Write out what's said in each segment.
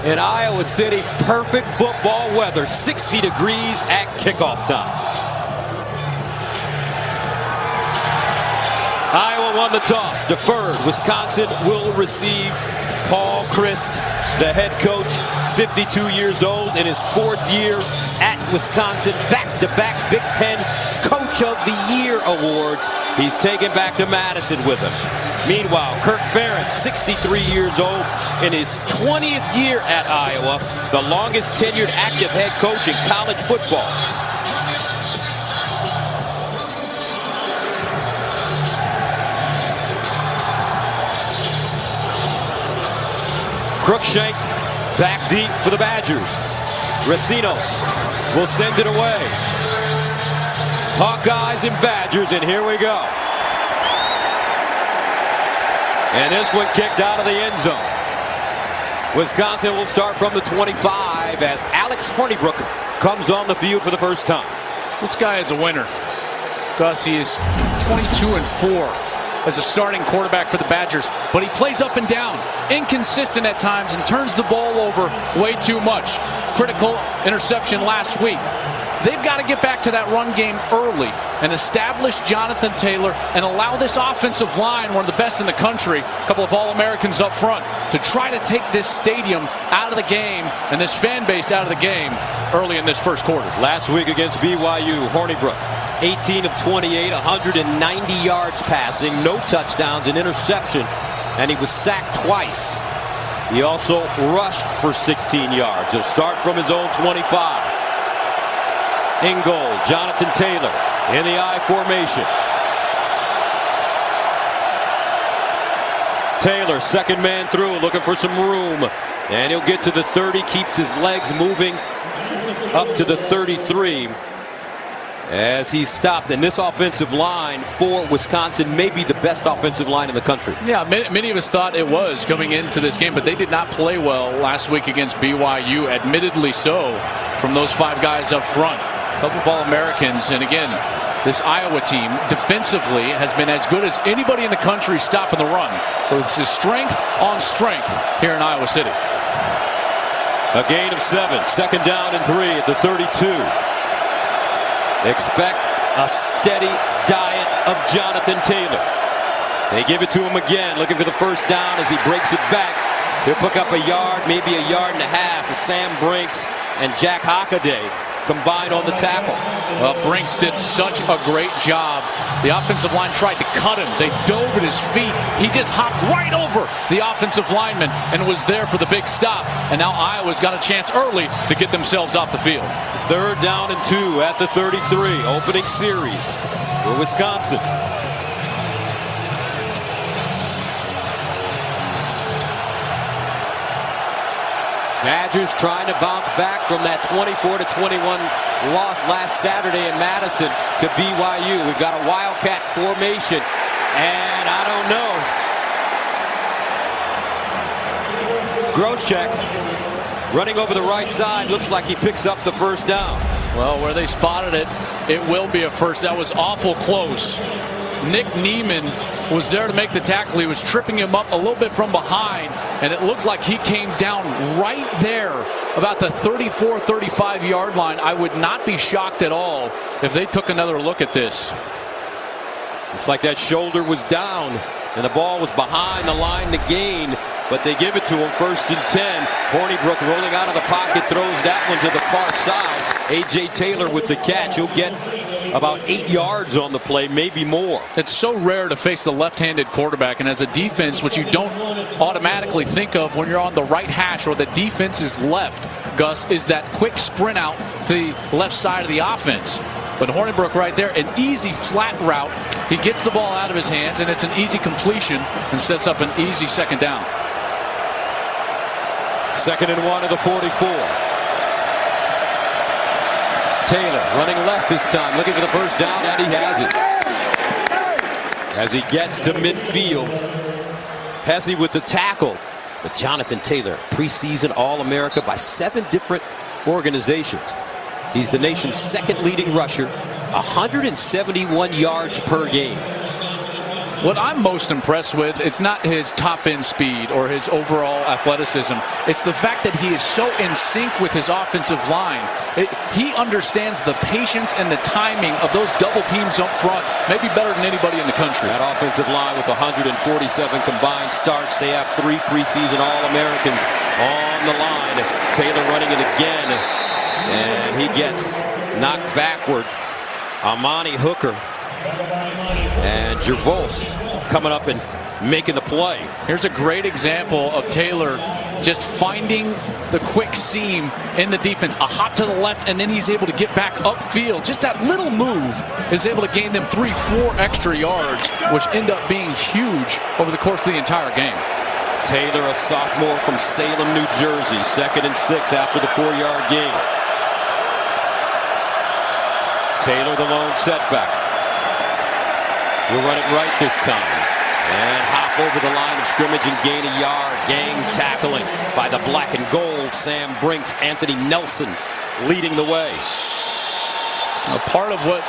In Iowa City, perfect football weather, 60 degrees at kickoff time. Iowa won the toss, deferred. Wisconsin will receive. Paul Chryst, the head coach, 52 years old, in his 4th year at Wisconsin, back-to-back Big Ten Coach of the Year awards. He's taken back to Madison with him. Meanwhile, Kirk Ferentz, 63 years old, in his 20th year at Iowa, the longest tenured active head coach in college football. Cruikshank back deep for the Badgers. Racinos will send it away. Hawkeyes and Badgers, and here we go. And this one kicked out of the end zone. Wisconsin will start from the 25 as Alex Hornibrook comes on the field for the first time. This guy is a winner. Gus, he is 22-4. As a starting quarterback for the Badgers, but he plays up and down, inconsistent at times, and turns the ball over way too much. Critical interception last week. They've got to get back to that run game early and establish Jonathan Taylor and allow this offensive line, one of the best in the country, a couple of All-Americans up front, to try to take this stadium out of the game and this fan base out of the game early in this first quarter. Last week against BYU, Hornibrook, 18 of 28, 190 yards passing, no touchdowns, an interception, and he was sacked twice. He also rushed for 16 yards. He'll start from his own 25. In goal, Jonathan Taylor in the I formation. Taylor, second man through, looking for some room, and he'll get to the 30, keeps his legs moving up to the 33. As he's stopped, and this offensive line for Wisconsin may be the best offensive line in the country. Yeah, many of us thought it was coming into this game, but they did not play well last week against BYU, admittedly so, from those 5 guys up front. A couple of All-Americans, and again, this Iowa team defensively has been as good as anybody in the country stopping the run. So it's just strength on strength here in Iowa City. A gain of 7, second down and 3 at the 32. Expect a steady diet of Jonathan Taylor. They give it to him again, looking for the first down as he breaks it back. He'll pick up a yard, maybe a yard and a half, as Sam Brinks and Jack Hockaday combined on the tackle. Well, Brinks did such a great job. The offensive line tried to cut him. They dove at his feet. He just hopped right over the offensive lineman and was there for the big stop. And now Iowa's got a chance early to get themselves off the field. Third down and 2 at the 33. Opening series for Wisconsin. Badgers trying to bounce back from that 24-21 loss last Saturday in Madison to BYU. We've got a Wildcat formation, and I don't know. Groszczyk running over the right side. Looks like he picks up the first down. Well, where they spotted it, it will be a first. That was awful close. Nick Niemann was there to make the tackle. He was tripping him up a little bit from behind, and it looked like he came down right there about the 34-35 yard line. I would not be shocked at all if they took another look at this. Looks like that shoulder was down and the ball was behind the line to gain, but they give it to him. First and 10. Hornibrook rolling out of the pocket, throws that one to the far side. A.J. Taylor with the catch. He'll get about 8 yards on the play, maybe more. It's so rare to face the left-handed quarterback, and as a defense, what you don't automatically think of when you're on the right hash or the defense is left, Gus, is that quick sprint out to the left side of the offense. But Hornibrook right there, an easy flat route. He gets the ball out of his hands, and it's an easy completion and sets up an easy second down. Second and 1 of the 44. Taylor running left this time, looking for the first down, and he has it. As he gets to midfield, Hesse with the tackle. But Jonathan Taylor, preseason All-America by 7 different organizations. He's the nation's second leading rusher, 171 yards per game. What I'm most impressed with, it's not his top-end speed or his overall athleticism. It's the fact that he is so in sync with his offensive line. He understands the patience and the timing of those double teams up front, maybe better than anybody in the country. That offensive line with 147 combined starts. They have 3 preseason All-Americans on the line. Taylor running it again, and he gets knocked backward. Amani Hooker and Gervais coming up and making the play. Here's a great example of Taylor just finding the quick seam in the defense. A hop to the left, and then he's able to get back upfield. Just that little move is able to gain them 3-4 extra yards, which end up being huge over the course of the entire game. Taylor, a sophomore from Salem, New Jersey. 2nd and 6 after the 4-yard gain. Taylor, the lone setback. We'll run it right this time. And hop over the line of scrimmage and gain a yard. Gang tackling by the black and gold. Sam Brinks, Anthony Nelson leading the way. A part of what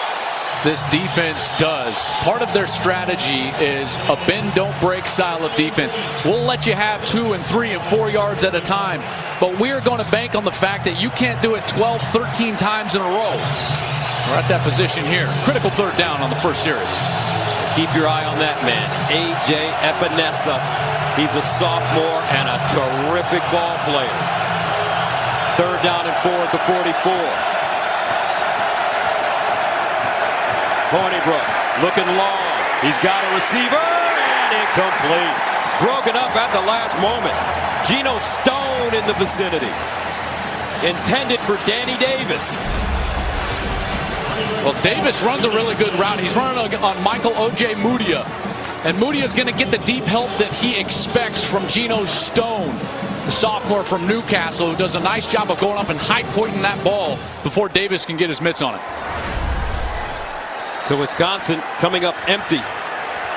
this defense does, part of their strategy is a bend don't break style of defense. We'll let you have 2 and 3 and 4 yards at a time, but we're going to bank on the fact that you can't do it 12, 13 times in a row. We're at that position here. Critical 3rd down on the first series. Keep your eye on that man, A.J. Epinesa. He's a sophomore and a terrific ball player. 3rd down and 4 at the 44. Hornibrook looking long. He's got a receiver and incomplete. Broken up at the last moment. Geno Stone in the vicinity. Intended for Danny Davis. Well, Davis runs a really good route. He's running on Michael O.J. Mudia. And Mudia's going to get the deep help that he expects from Geno Stone, the sophomore from Newcastle, who does a nice job of going up and high-pointing that ball before Davis can get his mitts on it. So Wisconsin coming up empty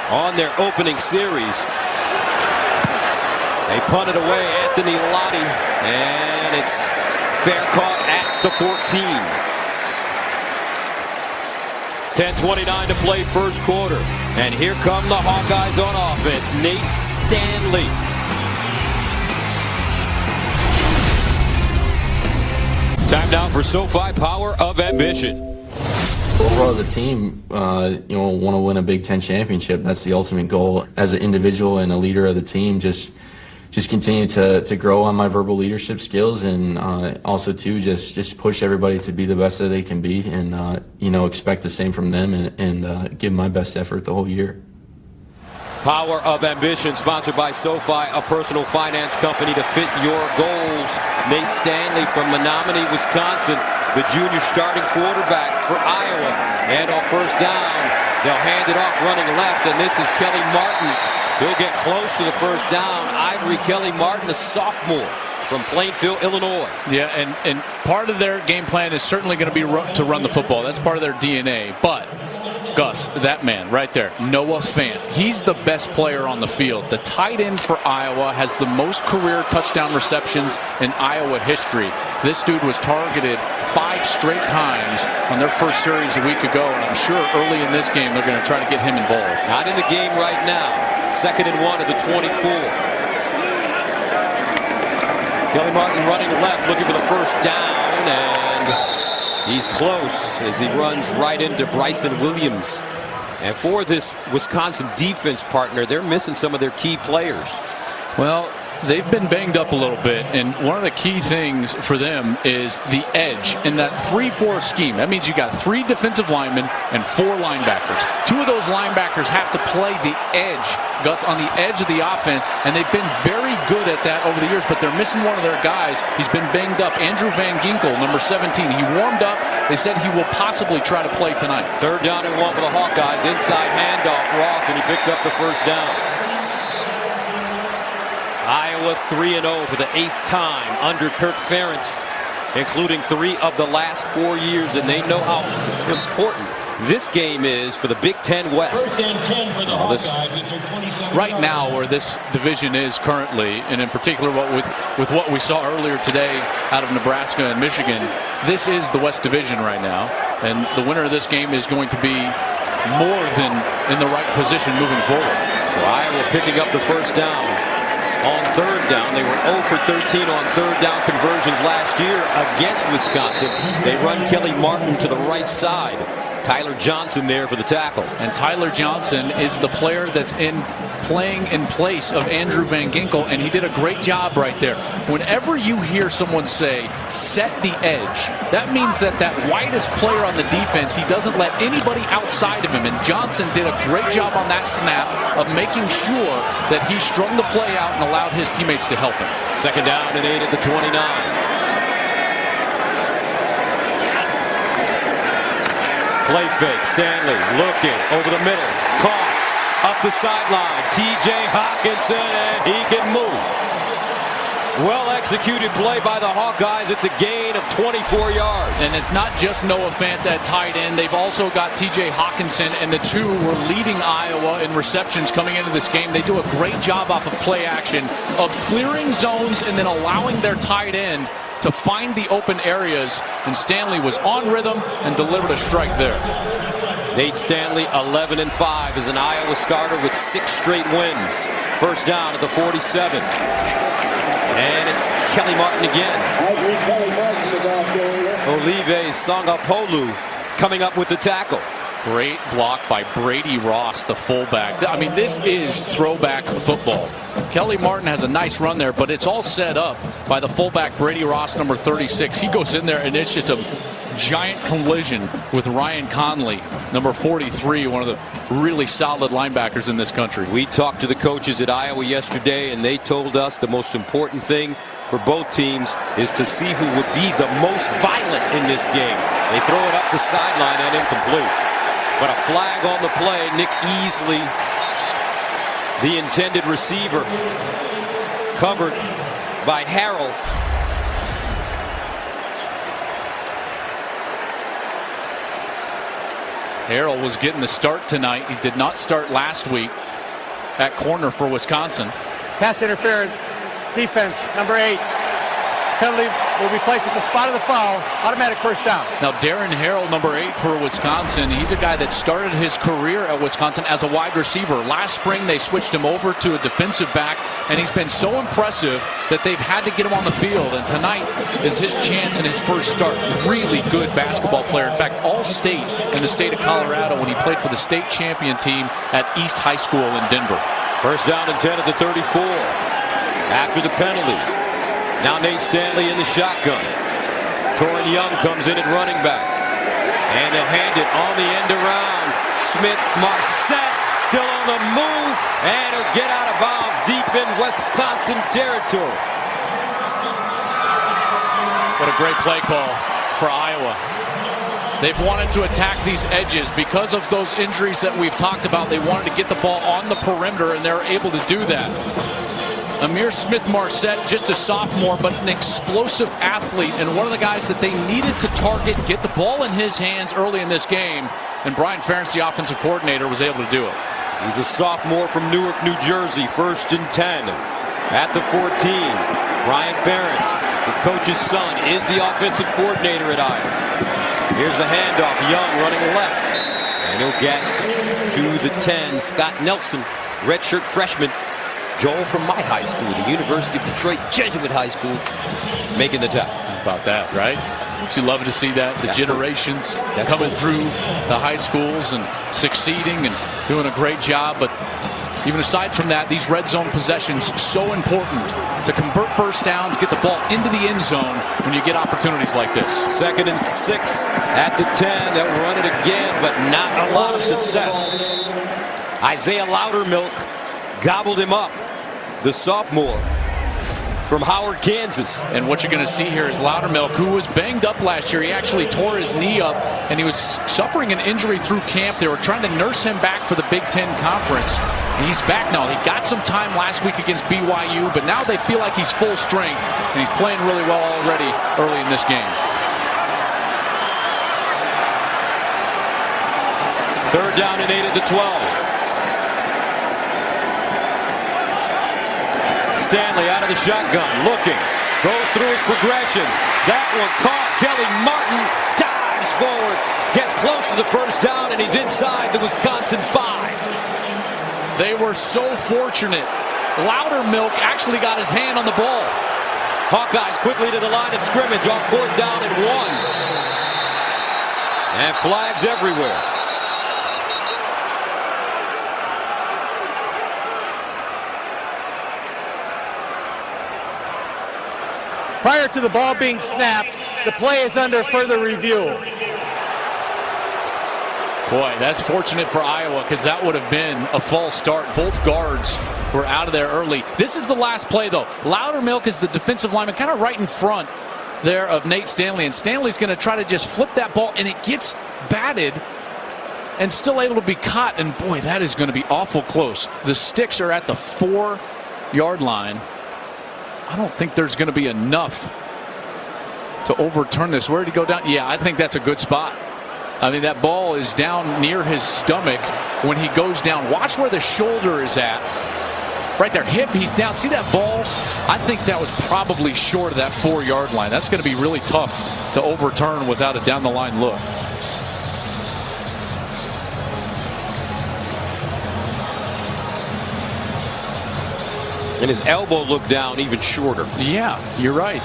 on their opening series. They punt it away, Anthony Lotti, and it's fair caught at the 14. 10:29 to play first quarter. And here come the Hawkeyes on offense. Nate Stanley. Time now for SoFi Power of Ambition. Overall, as a team, want to win a Big Ten championship. That's the ultimate goal. As an individual and a leader of the team, just continue to grow on my verbal leadership skills, and also too just push everybody to be the best that they can be, and expect the same from them, and give my best effort the whole year. Power of Ambition, sponsored by SoFi, a personal finance company to fit your goals. Nate Stanley from Menominee, Wisconsin, the junior starting quarterback for Iowa. And on first down, they'll hand it off running left, and this is Kelly Martin. He'll get close to the first down. Ivory Kelly Martin, a sophomore from Plainfield, Illinois. Yeah, and part of their game plan is certainly going to be to run the football. That's part of their DNA. But Gus, that man right there, Noah Fant, he's the best player on the field. The tight end for Iowa has the most career touchdown receptions in Iowa history. This dude was targeted 5 straight times on their first series a week ago, and I'm sure early in this game they're going to try to get him involved. Not in the game right now. 2nd and 1 at the 24. Kelly Martin running left, looking for the first down, and he's close as he runs right into Bryson Williams. And for this Wisconsin defense partner, they're missing some of their key players. Well, they've been banged up a little bit, and one of the key things for them is the edge in that 3-4 scheme. That means you got 3 defensive linemen and 4 linebackers. 2 of those linebackers have to play the edge, Gus, on the edge of the offense, and they've been very good at that over the years, but they're missing one of their guys. He's been banged up. Andrew Van Ginkel, number 17. He warmed up. They said he will possibly try to play tonight. 3rd down and 1 for the Hawkeyes. Inside handoff, Ross, and he picks up the first down. Iowa 3-0 for the 8th time under Kirk Ferentz, including 3 of the last 4 years, and they know how important this game is for the Big Ten West. Right now, where this division is currently, and in particular with what we saw earlier today out of Nebraska and Michigan, this is the West Division right now, and the winner of this game is going to be more than in the right position moving forward. So Iowa picking up the first down on third down. They were 0 for 13 on third down conversions last year against Wisconsin. They run Kelly Martin to the right side. Tyler Johnson there for the tackle. And Tyler Johnson is the player that's playing in place of Andrew Van Ginkel, and he did a great job right there. Whenever you hear someone say, set the edge, that means that widest player on the defense, he doesn't let anybody outside of him. And Johnson did a great job on that snap of making sure that he strung the play out and allowed his teammates to help him. Second down and 8 at the 29. Play fake, Stanley looking over the middle, caught up the sideline, TJ Hawkinson, and he can move. Well executed play by the Hawkeyes. It's a gain of 24 yards. And it's not just Noah Fant at tight end. They've also got TJ Hawkinson, and the two were leading Iowa in receptions coming into this game. They do a great job off of play action of clearing zones and then allowing their tight end to find the open areas, and Stanley was on rhythm and delivered a strike there. Nate Stanley, 11-5, is an Iowa starter with 6 straight wins. First down at the 47. And it's Kelly Martin again. Olive Sangapolu coming up with the tackle. Great block by Brady Ross, the fullback. I mean, this is throwback football. Kelly Martin has a nice run there, but it's all set up by the fullback, Brady Ross, number 36. He goes in there, and it's just a giant collision with Ryan Conley, number 43, one of the really solid linebackers in this country. We talked to the coaches at Iowa yesterday, and they told us the most important thing for both teams is to see who would be the most violent in this game. They throw it up the sideline and incomplete. But a flag on the play. Nick Easley, the intended receiver, covered by Harrell. Harrell was getting the start tonight. He did not start last week at corner for Wisconsin. Pass interference, defense, number 8. Penalty will be placed at the spot of the foul. Automatic first down. Now, Darren Harrell, number 8 for Wisconsin. He's a guy that started his career at Wisconsin as a wide receiver. Last spring, they switched him over to a defensive back, and he's been so impressive that they've had to get him on the field. And tonight is his chance in his first start. Really good basketball player. In fact, all-state in the state of Colorado when he played for the state champion team at East High School in Denver. First down and 10 at the 34. After the penalty. Now Nate Stanley in the shotgun. Torin Young comes in at running back. And they hand it on the end around. Smith-Marset still on the move. And he'll get out of bounds deep in Wisconsin territory. What a great play call for Iowa. They've wanted to attack these edges because of those injuries that we've talked about. They wanted to get the ball on the perimeter, and they're able to do that. Amir Smith-Marset, just a sophomore, but an explosive athlete and one of the guys that they needed to target, get the ball in his hands early in this game. And Brian Ferentz, the offensive coordinator, was able to do it. He's a sophomore from Newark, New Jersey, 1st and 10. At the 14, Brian Ferentz, the coach's son, is the offensive coordinator at Iowa. Here's the handoff, Young running left. And he'll get to the 10, Scott Nelson, redshirt freshman. Joel from my high school, the University of Detroit Jesuit High School, making the tackle. How about that, right? Don't you love to see that? The generations coming through the high schools and succeeding and doing a great job. But even aside from that, these red zone possessions so important to convert first downs, get the ball into the end zone when you get opportunities like this. 2nd and 6 at the 10. They'll run it again, but not a lot of success. Isaiah Loudermilk gobbled him up. The sophomore from Howard, Kansas. And what you're going to see here is Loudermilk, who was banged up last year. He actually tore his knee up, and he was suffering an injury through camp. They were trying to nurse him back for the Big Ten Conference. And he's back now. He got some time last week against BYU, but now they feel like he's full strength, and he's playing really well already early in this game. 3rd down and 8 at the 12. Stanley out of the shotgun, looking, goes through his progressions. That one caught. Kelly Martin dives forward, gets close to the first down, and he's inside the Wisconsin 5. They were so fortunate. Loudermilk actually got his hand on the ball. Hawkeyes quickly to the line of scrimmage on 4th down and 1. And flags everywhere. Prior to the ball being snapped, the play is under further review. Boy, that's fortunate for Iowa because that would have been a false start. Both guards were out of there early. This is the last play, though. Loudermilk is the defensive lineman, kind of right in front there of Nate Stanley. And Stanley's going to try to just flip that ball, and it gets batted and still able to be caught. And, boy, that is going to be awful close. The sticks are at the 4-yard line. I don't think there's going to be enough to overturn this. Where did he go down? Yeah, I think that's a good spot. I mean, that ball is down near his stomach when he goes down. Watch where the shoulder is at. Right there, hip, he's down. See that ball? I think that was probably short of that 4-yard line. That's going to be really tough to overturn without a down-the-line look. And his elbow looked down even shorter. Yeah, you're right.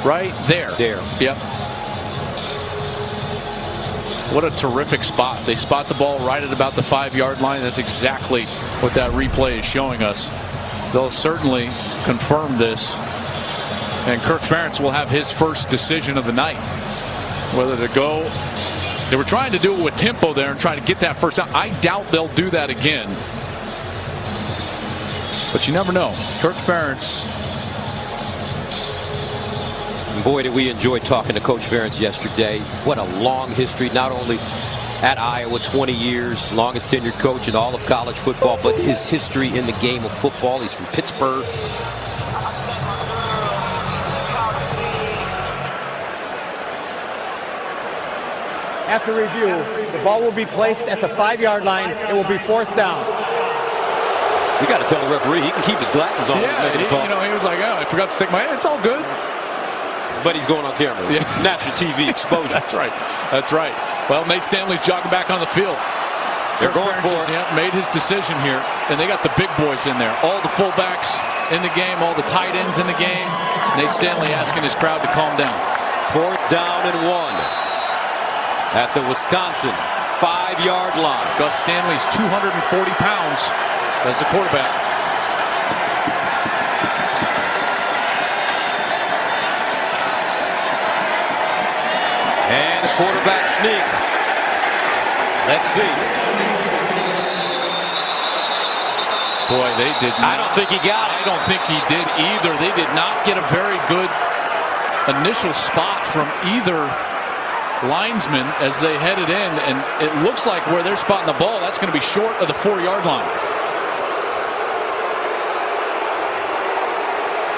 Right there. There. Yep. What a terrific spot. They spot the ball right at about the 5-yard line. That's exactly what that replay is showing us. They'll certainly confirm this. And Kirk Ferentz will have his first decision of the night. Whether to go. They were trying to do it with tempo there and try to get that first down. I doubt they'll do that again. But you never know. Kirk Ferentz. Boy, did we enjoy talking to Coach Ferentz yesterday. What a long history, not only at Iowa, 20 years, longest tenured coach in all of college football, but his history in the game of football. He's from Pittsburgh. After review, the ball will be placed at the 5-yard line. It will be 4th down. You got to tell the referee he can keep his glasses on. Yeah, he was like, oh, I forgot to stick my hand. It's all good. But he's going on camera. Yeah. National TV exposure. That's right. That's right. Well, Nate Stanley's jogging back on the field. They're going for it. Yeah, made his decision here. And they got the big boys in there. All the fullbacks in the game, all the tight ends in the game. Nate Stanley asking his crowd to calm down. 4th down and 1 at the Wisconsin 5-yard line. Gus Stanley's 240 pounds as the quarterback. And the quarterback sneak. Let's see. Boy, they did not. I don't think he got it. I don't think he did either. They did not get a very good initial spot from either linesman as they headed in. And it looks like where they're spotting the ball, that's going to be short of the 4-yard line.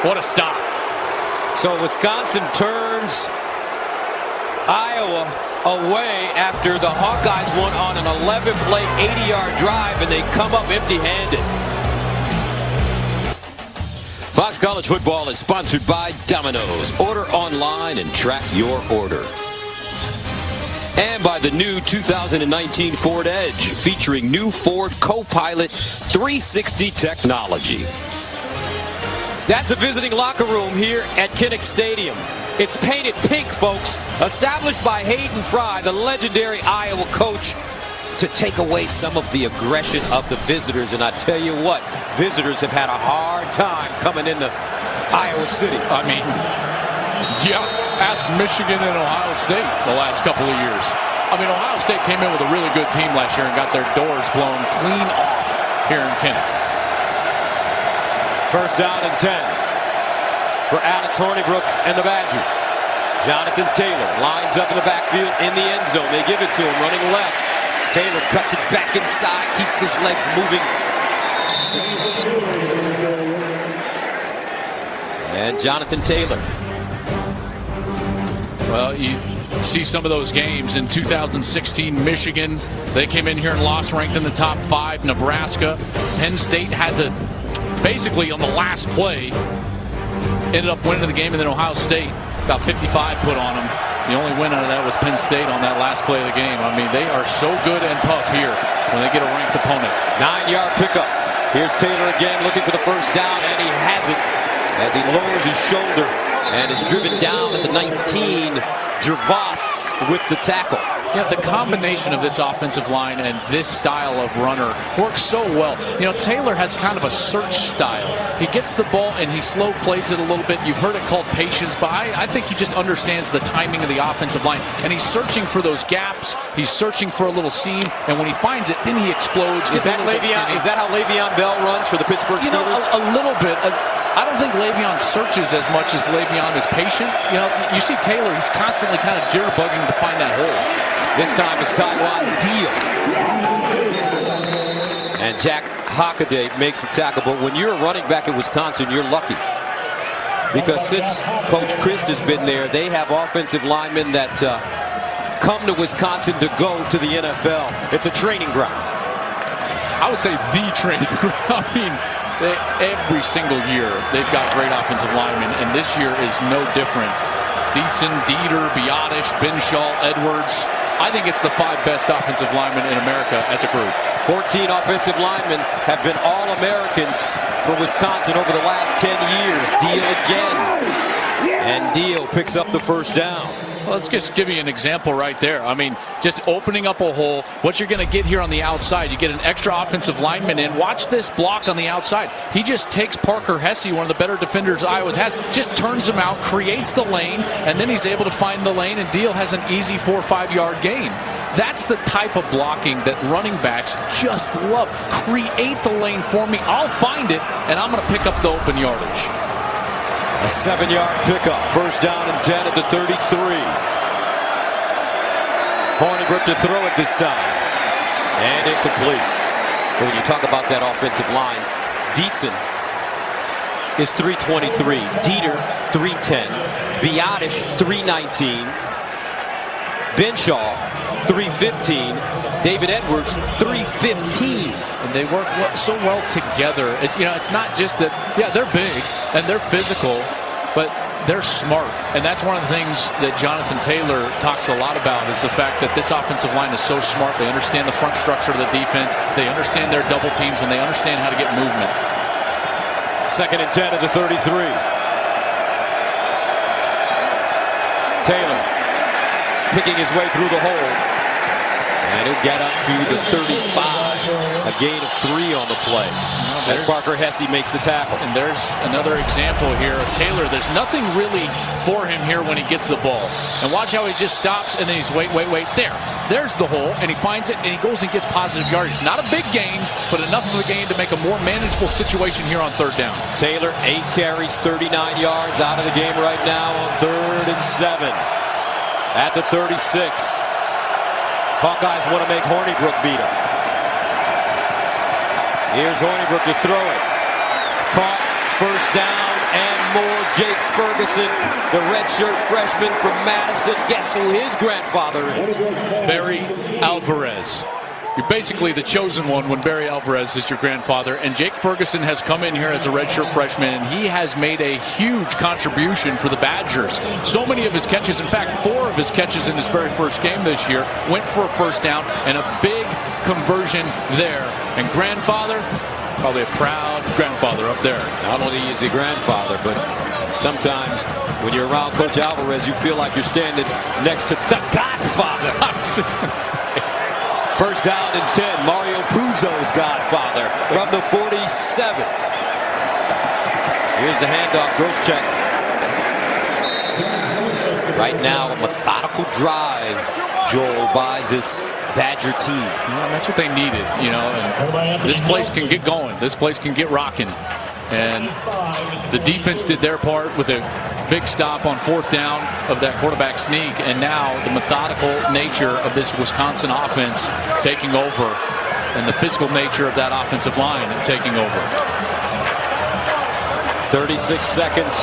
What a stop. So Wisconsin turns Iowa away after the Hawkeyes went on an 11-play, 80-yard drive, and they come up empty-handed. Fox College Football is sponsored by Domino's. Order online and track your order. And by the new 2019 Ford Edge, featuring new Ford Co-Pilot 360 technology. That's a visiting locker room here at Kinnick Stadium. It's painted pink, folks, established by Hayden Fry, the legendary Iowa coach, to take away some of the aggression of the visitors. And I tell you what, visitors have had a hard time coming into Iowa City. I mean, yeah, ask Michigan and Ohio State the last couple of years. I mean, Ohio State came in with a really good team last year and got their doors blown clean off here in Kinnick. 1st down and 10 for Alex Hornibrook and the Badgers. Jonathan Taylor lines up in the backfield in the end zone. They give it to him running left. Taylor cuts it back inside, keeps his legs moving. And Jonathan Taylor. Well, you see some of those games in 2016, Michigan. They came in here and lost, ranked in the top 5. Nebraska. Penn State had to basically on the last play ended up winning the game, and then Ohio State got 55 put on them. The only win out of that was Penn State on that last play of the game. I mean, they are so good and tough here when they get a ranked opponent. 9-yard pickup. Here's Taylor again looking for the first down, and he has it as he lowers his shoulder and is driven down at the 19. Gervais with the tackle. Yeah, the combination of this offensive line and this style of runner works so well. You know, Taylor has kind of a search style. He gets the ball and he slow plays it a little bit. You've heard it called patience, but I think he just understands the timing of the offensive line. And he's searching for those gaps. He's searching for a little seam. And when he finds it, then he explodes. Is that how Le'Veon Bell runs for the Pittsburgh Steelers? You know, a little bit. I don't think Le'Veon searches as much as Le'Veon is patient. You know, you see Taylor, he's constantly kind of jitterbugging to find that hole. This time it's Tywan Deal. And Jack Hockaday makes the tackle. But when you're a running back in Wisconsin, you're lucky. Because since Coach Christ has been there, they have offensive linemen that come to Wisconsin to go to the NFL. It's a training ground. I would say the training ground. I mean, every single year they've got great offensive linemen, and this year is no different. Dietzen, Dieter, Biadish, Benshaw, Edwards. I think it's the 5 best offensive linemen in America as a group. 14 offensive linemen have been All-Americans for Wisconsin over the last 10 years. Deal again. And Deal picks up the first down. Well, let's just give you an example right there. I mean, just opening up a hole. What you're going to get here on the outside, you get an extra offensive lineman in. Watch this block on the outside. He just takes Parker Hesse, one of the better defenders Iowa has, just turns him out, creates the lane, and then he's able to find the lane, and Deal has an easy 4 or 5 yard gain. That's the type of blocking that running backs just love. Create the lane for me. I'll find it, and I'm going to pick up the open yardage. A 7-yard pickup. First down and 10 at the 33. Hornibrook to throw it this time. And incomplete. But when you talk about that offensive line, Dietzen is 323. Dieter, 310. Biadish, 319. Benshaw, 315. David Edwards, 315. And they work so well together. It's not just that, yeah, they're big and they're physical, but they're smart. And that's one of the things that Jonathan Taylor talks a lot about, is the fact that this offensive line is so smart. They understand the front structure of the defense. They understand their double teams, and they understand how to get movement. 2nd and 10 at the 33. Taylor picking his way through the hole. And he'll get up to the 35. A gain of 3 on the play. As Parker Hesse makes the tackle. And there's another example here of Taylor. There's nothing really for him here when he gets the ball. And watch how he just stops, and then he's wait. There's the hole, and he finds it, and he goes and gets positive yardage. Not a big gain, but enough of a gain to make a more manageable situation here on 3rd down. Taylor, 8 carries, 39 yards, out of the game right now on 3rd and 7. At the 36. Hawkeyes want to make Hornibrook beat him. Here's Hornibrook to throw it. Caught, first down, and more. Jake Ferguson, the redshirt freshman from Madison. Guess who his grandfather is? Barry Alvarez. You're basically the chosen one when Barry Alvarez is your grandfather. And Jake Ferguson has come in here as a redshirt freshman, and he has made a huge contribution for the Badgers. So many of his catches, in fact, 4 of his catches in his very first game this year, went for a first down, and a big conversion there. And grandfather, probably a proud grandfather up there. Not only is he grandfather, but sometimes when you're around Coach Alvarez, you feel like you're standing next to the Godfather. I was just going to say. First down and 10. Mario Puzo's godfather from the 47. Here's the handoff. Gross check. Right now, a methodical drive, Joel, by this Badger team. Well, that's what they needed, and this place can get going. This place can get rocking. And the defense did their part with a big stop on 4th down of that quarterback sneak, and now the methodical nature of this Wisconsin offense taking over, and the physical nature of that offensive line taking over. 36 seconds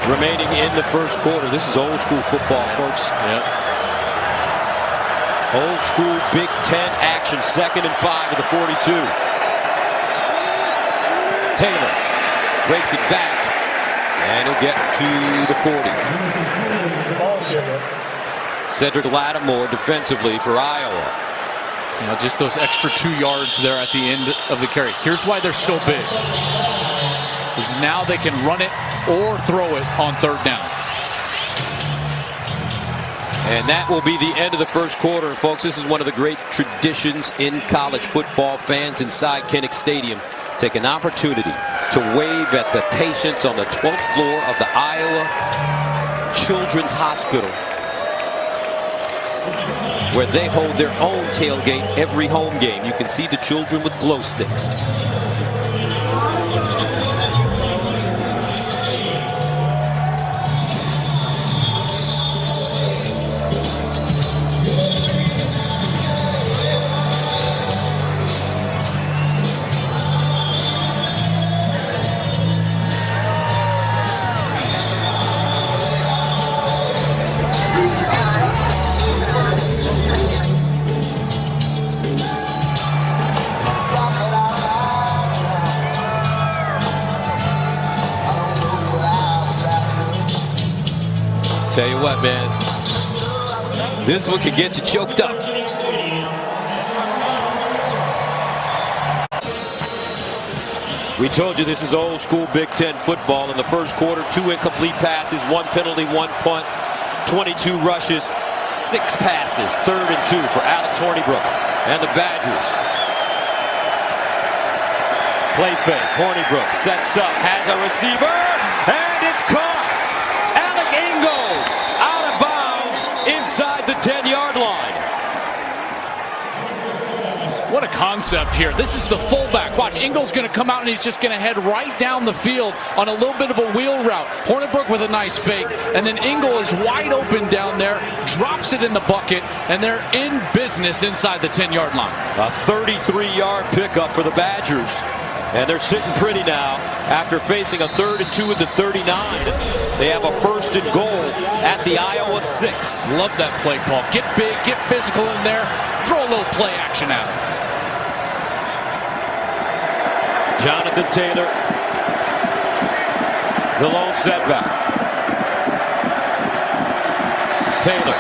remaining in the first quarter. This is old school football, folks. Yep. Old school Big Ten action. 2nd and 5 at the 42. Taylor breaks it back, and he'll get to the 40. Cedric Lattimore defensively for Iowa. You know, just those extra 2 yards there at the end of the carry. Here's why they're so big. Because now they can run it or throw it on third down. And that will be the end of the first quarter. And folks, this is one of the great traditions in college football. Fans inside Kinnick Stadium take an opportunity to wave at the patients on the 12th floor of the Iowa Children's Hospital, where they hold their own tailgate every home game. You can see the children with glow sticks. Tell you what, man, this one could get you choked up. We told you this is old school Big Ten football. In the first quarter, 2 incomplete passes, 1 penalty, 1 punt, 22 rushes, 6 passes, 3rd and 2 for Alex Hornibrook and the Badgers. Play fake, Hornibrook sets up, has a receiver, and it's caught. Inside the 10-yard line. What a concept here. This is the fullback. Watch, Ingles going to come out and he's just going to head right down the field on a little bit of a wheel route. Hornibrook with a nice fake, and then Ingle is wide open down there, drops it in the bucket, and they're in business inside the 10-yard line. A 33-yard pickup for the Badgers. And they're sitting pretty now after facing a 3rd and 2 at the 39. They have a 1st and goal at the Iowa 6. Love that play call. Get big, get physical in there, throw a little play action at him. Jonathan Taylor, the lone setback. Taylor.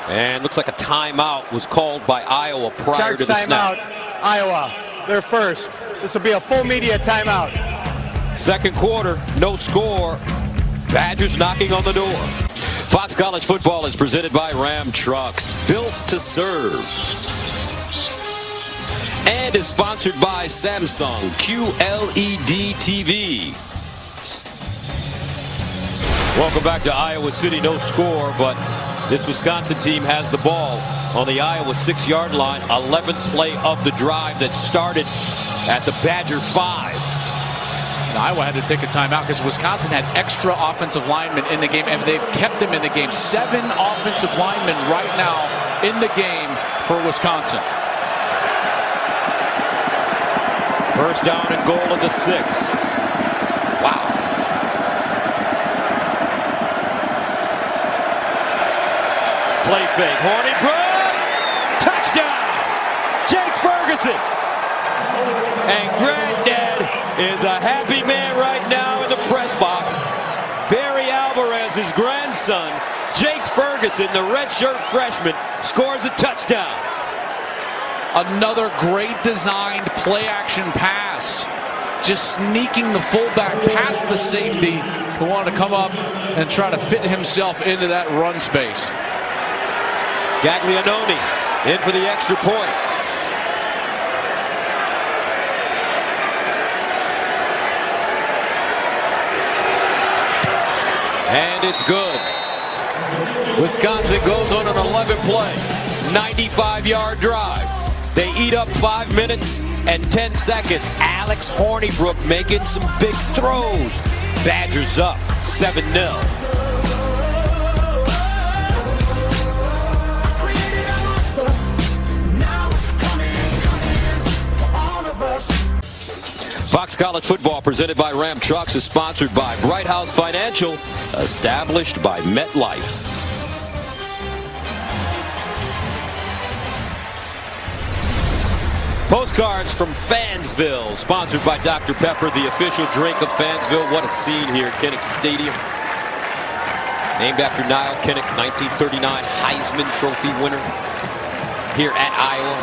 And looks like a timeout was called by Iowa prior to the snap. Timeout, Iowa. They're first. This will be a full media timeout. Second quarter, no score. Badgers knocking on the door. Fox College Football is presented by Ram Trucks, built to serve. And is sponsored by Samsung QLED TV. Welcome back to Iowa City. No score, but this Wisconsin team has the ball on the Iowa 6-yard line. 11th play of the drive that started at the Badger 5. Now, Iowa had to take a timeout because Wisconsin had extra offensive linemen in the game, and they've kept them in the game. 7 offensive linemen right now in the game for Wisconsin. First down and goal at the 6. Wow. Play fake. Hornibrook. Touchdown. Jake Ferguson. And Granddad is a happy man right now in the press box. Barry Alvarez's grandson, Jake Ferguson, the redshirt freshman, scores a touchdown. Another great designed play action pass. Just sneaking the fullback past the safety who wanted to come up and try to fit himself into that run space. Gaglianone in for the extra point. And it's good. Wisconsin goes on an 11-play, 95-yard drive. They eat up 5 minutes and 10 seconds. Alex Hornibrook making some big throws. Badgers up 7-0. Fox College Football presented by Ram Trucks is sponsored by Bright House Financial, established by MetLife. Postcards from Fansville, sponsored by Dr. Pepper, the official drink of Fansville. What a scene here at Kinnick Stadium. Named after Niall Kinnick, 1939 Heisman Trophy winner here at Iowa.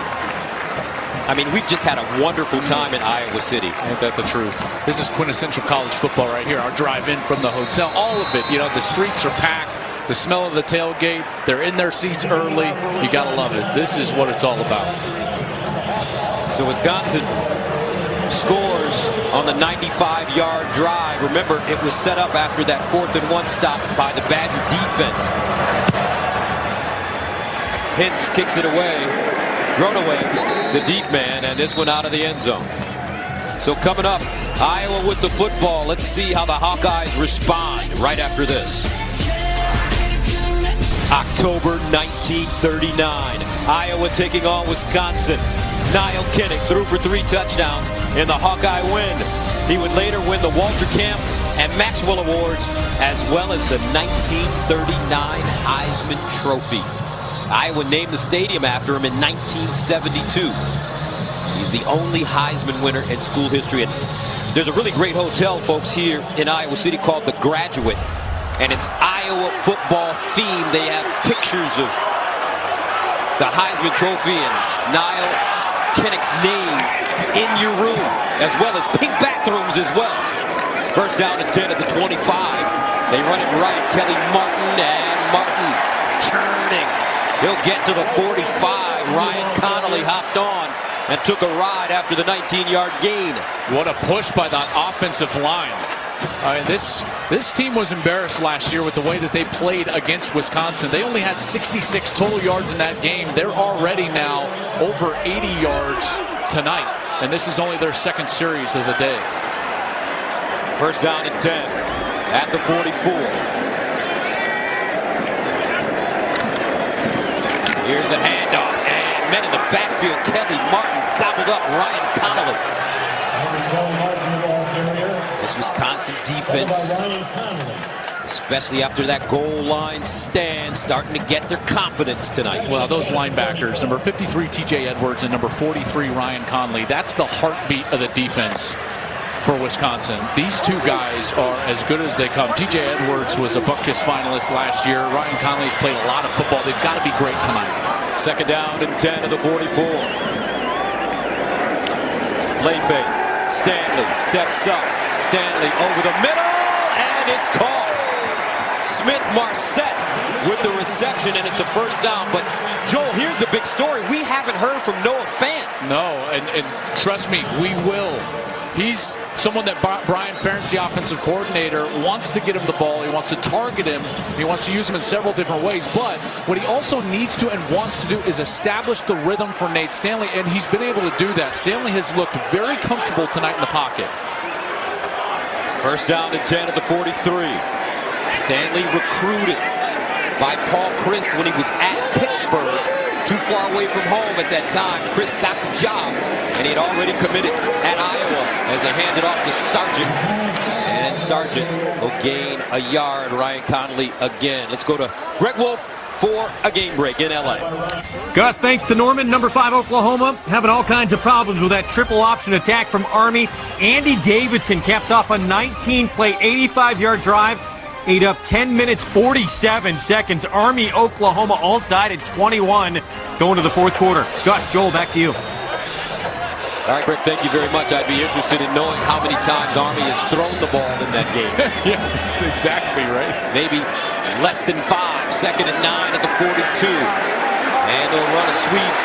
I mean, we've just had a wonderful time in Iowa City. Ain't that the truth? This is quintessential college football right here. Our drive in from the hotel, all of it. You know, the streets are packed. The smell of the tailgate. They're in their seats early. You got to love it. This is what it's all about. So Wisconsin scores on the 95-yard drive. Remember, it was set up after that 4th and 1 stop by the Badger defense. Hintz kicks it away. Groneweg, the deep man, and this one out of the end zone. So coming up, Iowa with the football. Let's see how the Hawkeyes respond right after this. October 1939, Iowa taking on Wisconsin. Niall Kinnick threw for 3 touchdowns in the Hawkeye win. He would later win the Walter Camp and Maxwell Awards, as well as the 1939 Heisman Trophy. Iowa named the stadium after him in 1972. He's the only Heisman winner in school history. And there's a really great hotel, folks, here in Iowa City called The Graduate. And it's Iowa football themed. They have pictures of the Heisman Trophy and Niall Kinnick's name in your room, as well as pink bathrooms as well. First down and 10 at the 25. They run it right. Kelly Martin, and Martin churning. He'll get to the 45. Ryan Connolly hopped on and took a ride after the 19-yard gain. What a push by that offensive line. This team was embarrassed last year with the way that they played against Wisconsin. They only had 66 total yards in that game. They're already now over 80 yards tonight. And this is only their second series of the day. First down and 10 at the 44. Here's a handoff, and men in the backfield. Kelly Martin gobbled up Ryan Connolly. This Wisconsin defense, especially after that goal line stand, starting to get their confidence tonight. Well, those linebackers, number 53 TJ Edwards and number 43 Ryan Connolly, that's the heartbeat of the defense for Wisconsin. These two guys are as good as they come. TJ Edwards was a Butkus finalist last year. Ryan Connolly's played a lot of football. They've got to be great tonight. Second down and 10 to the 44. Play fake. Stanley steps up. Stanley over the middle, and it's caught. Smith-Marset with the reception, and it's a first down. But, Joel, here's the big story. We haven't heard from Noah Fant. No, and trust me, we will. He's someone that Brian Ferentz, the offensive coordinator, wants to get him the ball. He wants to target him. He wants to use him in several different ways. But what he also needs to and wants to do is establish the rhythm for Nate Stanley, and he's been able to do that. Stanley has looked very comfortable tonight in the pocket. First down and 10 at the 43. Stanley recruited by Paul Christ when he was at Pittsburgh. Too far away from home at that time. Chris got the job, and he had already committed at Iowa as they handed off to Sargent. And Sargent will gain a yard. Ryan Connolly again. Let's go to Greg Wolf for a game break in L.A. Gus, thanks to Norman. Number 5 Oklahoma having all kinds of problems with that triple option attack from Army. Andy Davidson caps off a 19-play, 85-yard drive. Ate up 10 minutes, 47 seconds. Army, Oklahoma all tied at 21 going to the fourth quarter. Gus, Joel, back to you. All right, Greg, thank you very much. I'd be interested in knowing how many times Army has thrown the ball in that game. Yeah, that's exactly right. Maybe less than 5. Second and 9 at the 42. And they'll run a sweep.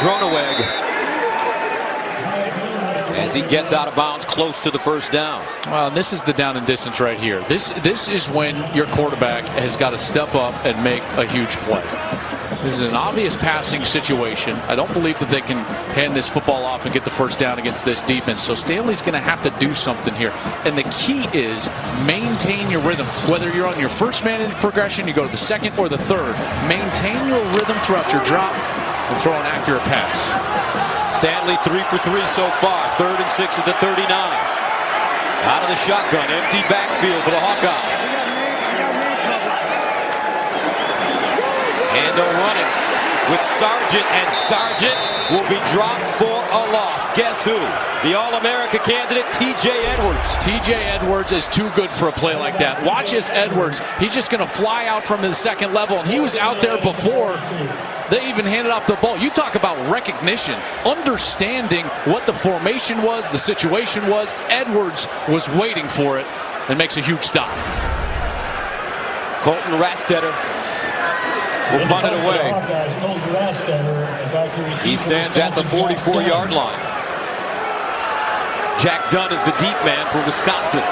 Groneweg as he gets out of bounds close to the first down. Well, this is the down and distance right here. This is when your quarterback has got to step up and make a huge play. This is an obvious passing situation. I don't believe that they can hand this football off and get the first down against this defense. So Stanley's going to have to do something here. And the key is maintain your rhythm. Whether you're on your first man in progression, you go to the second or the third. Maintain your rhythm throughout your drop and throw an accurate pass. Stanley 3 for 3 so far. 3rd and 6 at the 39. Out of the shotgun. Empty backfield for the Hawkeyes. And they'll run it. with Sargent, and Sargent will be dropped for a loss. Guess who? The All-America candidate, T.J. Edwards. T.J. Edwards is too good for a play like that. Watch this Edwards. He's just going to fly out from the second level, and he was out there before they even handed off the ball. You talk about recognition, understanding what the formation was, the situation was. Edwards was waiting for it and makes a huge stop. Colton Rastetter will punt it away. He stands at the 44-yard line. Jack Dunn is the deep man for Wisconsin.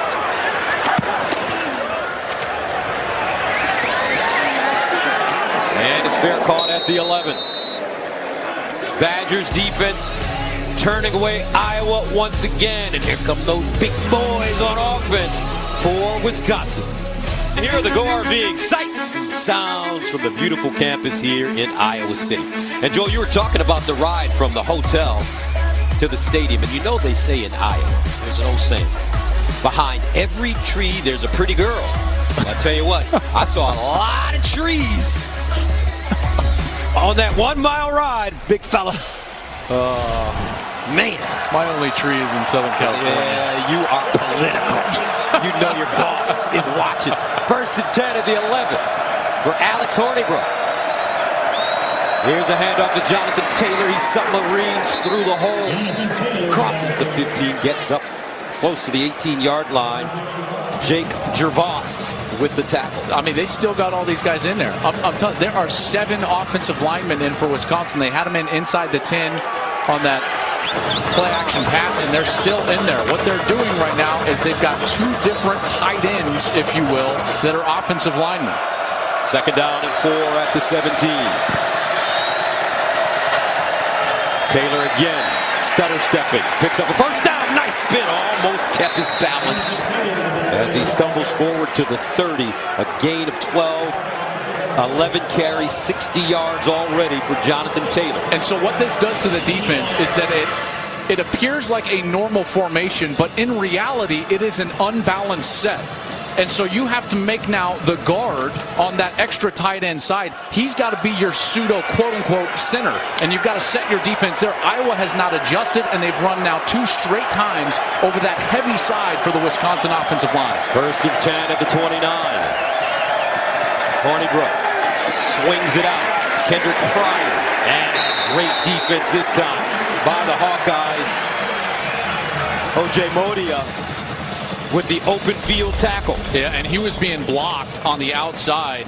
And it's fair caught at the 11. Badgers defense turning away Iowa once again. And here come those big boys on offense for Wisconsin. And here are the Go RVing sights and sounds from the beautiful campus here in Iowa City. And Joel, you were talking about the ride from the hotel to the stadium. And you know they say in Iowa, there's an old saying, behind every tree there's a pretty girl. Well, I tell you what, I saw a lot of trees on that 1 mile ride, big fella. Man. My only tree is in Southern California. Yeah, you are political. You know your boss is watching. 1st and 10 at the 11 for Alex Hornibrook. Here's a handoff to Jonathan Taylor. He submarines through the hole. Crosses the 15, gets up close to the 18-yard line. Jake Gervais with the tackle. I mean, they still got all these guys in there. I'm telling you, there are 7 offensive linemen in for Wisconsin. They had them in inside the 10 on that play action pass, and they're still in there. What they're doing right now is they've got 2 different tight ends, if you will, that are offensive linemen. 2nd down and 4 at the 17. Taylor again, stutter stepping, picks up a 1st down. Nice spin, almost kept his balance as he stumbles forward to the 30. A gain of 12. 11 carries, 60 yards already for Jonathan Taylor. And so what this does to the defense is that it appears like a normal formation, but in reality, it is an unbalanced set. And so you have to make now the guard on that extra tight end side. He's got to be your pseudo quote-unquote center, and you've got to set your defense there. Iowa has not adjusted, and they've run now 2 straight times over that heavy side for the Wisconsin offensive line. 1st and 10 at the 29. Hornibrook swings it out. Kendrick Pryor. And great defense this time by the Hawkeyes. O.J. Modia with the open field tackle. Yeah, and he was being blocked on the outside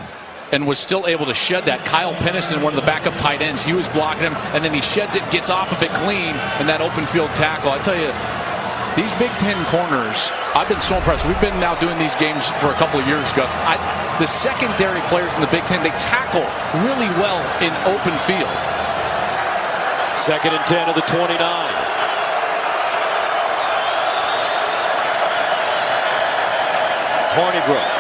and was still able to shed that. Kyle Pennison, one of the backup tight ends, he was blocking him, and then he sheds it, gets off of it clean, and that open field tackle. I tell you, these Big Ten corners, I've been so impressed. We've been now doing these games for a couple of years, Gus. The secondary players in the Big Ten, they tackle really well in open field. 2nd and 10 of the 29. Hornibrook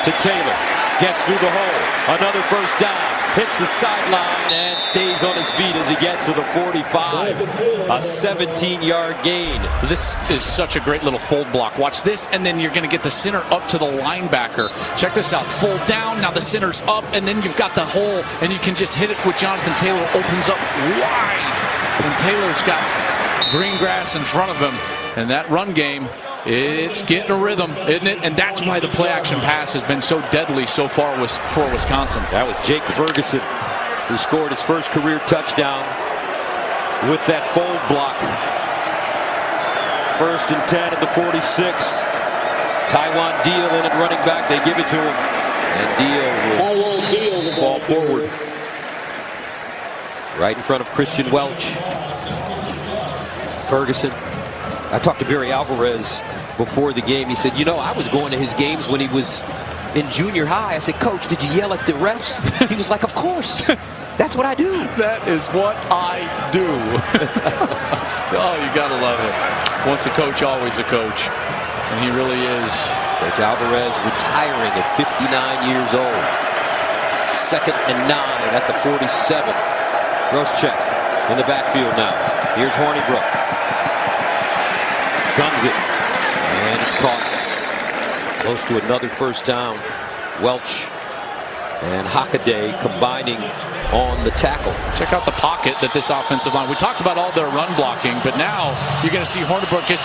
to Taylor. Gets through the hole. Another 1st down. Hits the sideline and stays on his feet as he gets to the 45. A 17-yard gain. This is such a great little fold block. Watch this, and then you're going to get the center up to the linebacker. Check this out. Fold down. Now the center's up, and then you've got the hole, and you can just hit it with Jonathan Taylor. Opens up wide. And Taylor's got green grass in front of him. And that run game, it's getting a rhythm, isn't it? And that's why the play-action pass has been so deadly so far for Wisconsin. That was Jake Ferguson, who scored his first career touchdown with that fold block. 1st and 10 at the 46. Taiwan Deal in at running back. They give it to him. And Deal will fall forward. Right in front of Christian Welch. Ferguson. I talked to Barry Alvarez before the game. He said, you know, I was going to his games when he was in junior high. I said, Coach, did you yell at the refs? He was like, of course. That's what I do. That is what I do. Oh, you got to love it. Once a coach, always a coach. And he really is. Coach Alvarez retiring at 59 years old. 2nd and 9 at the 47. Groschek in the backfield now. Here's Hornibrook. Guns it. And it's caught. Close to another 1st down. Welch and Hockaday combining on the tackle. Check out the pocket that this offensive line. We talked about all their run blocking, but now you're going to see Hornibrook get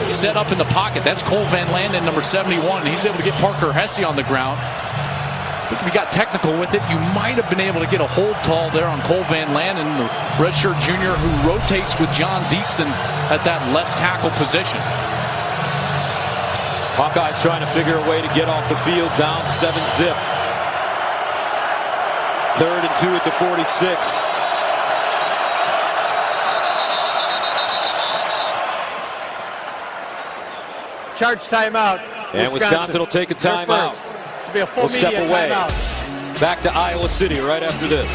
set up in the pocket. That's Cole Van Landen, number 71, and he's able to get Parker Hesse on the ground. If we got technical with it, you might have been able to get a hold call there on Cole Van Landen, the redshirt junior who rotates with John Dietzen at that left tackle position. Hawkeyes trying to figure a way to get off the field, down 7-zip. 3rd and 2 at the 46. Charge timeout. And Wisconsin will take a timeout. This will be a full We'll step media away. timeout. Back to Iowa City right after this.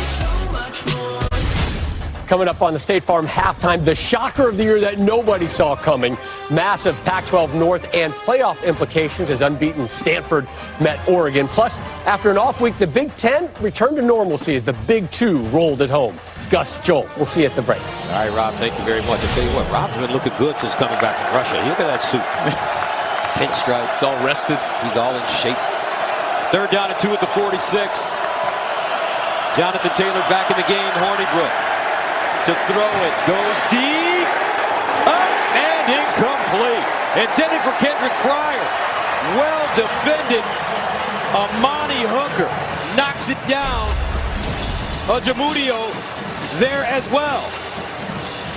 Coming up on the State Farm halftime, the shocker of the year that nobody saw coming. Massive Pac-12 North and playoff implications as unbeaten Stanford met Oregon. Plus, after an off week, the Big Ten returned to normalcy as the Big Two rolled at home. Gus, Joel, we'll see you at the break. All right, Rob, thank you very much. I'll tell you what, Rob's been looking good since coming back from Russia. Look at that suit. Pinstripe. It's all rested. He's all in shape. 3rd down and 2 at the 46. Jonathan Taylor back in the game. Hornibrook to throw it. Goes deep. Up and incomplete. Intended for Kendrick Pryor. Well defended. Amani Hooker knocks it down. Jamudio there as well.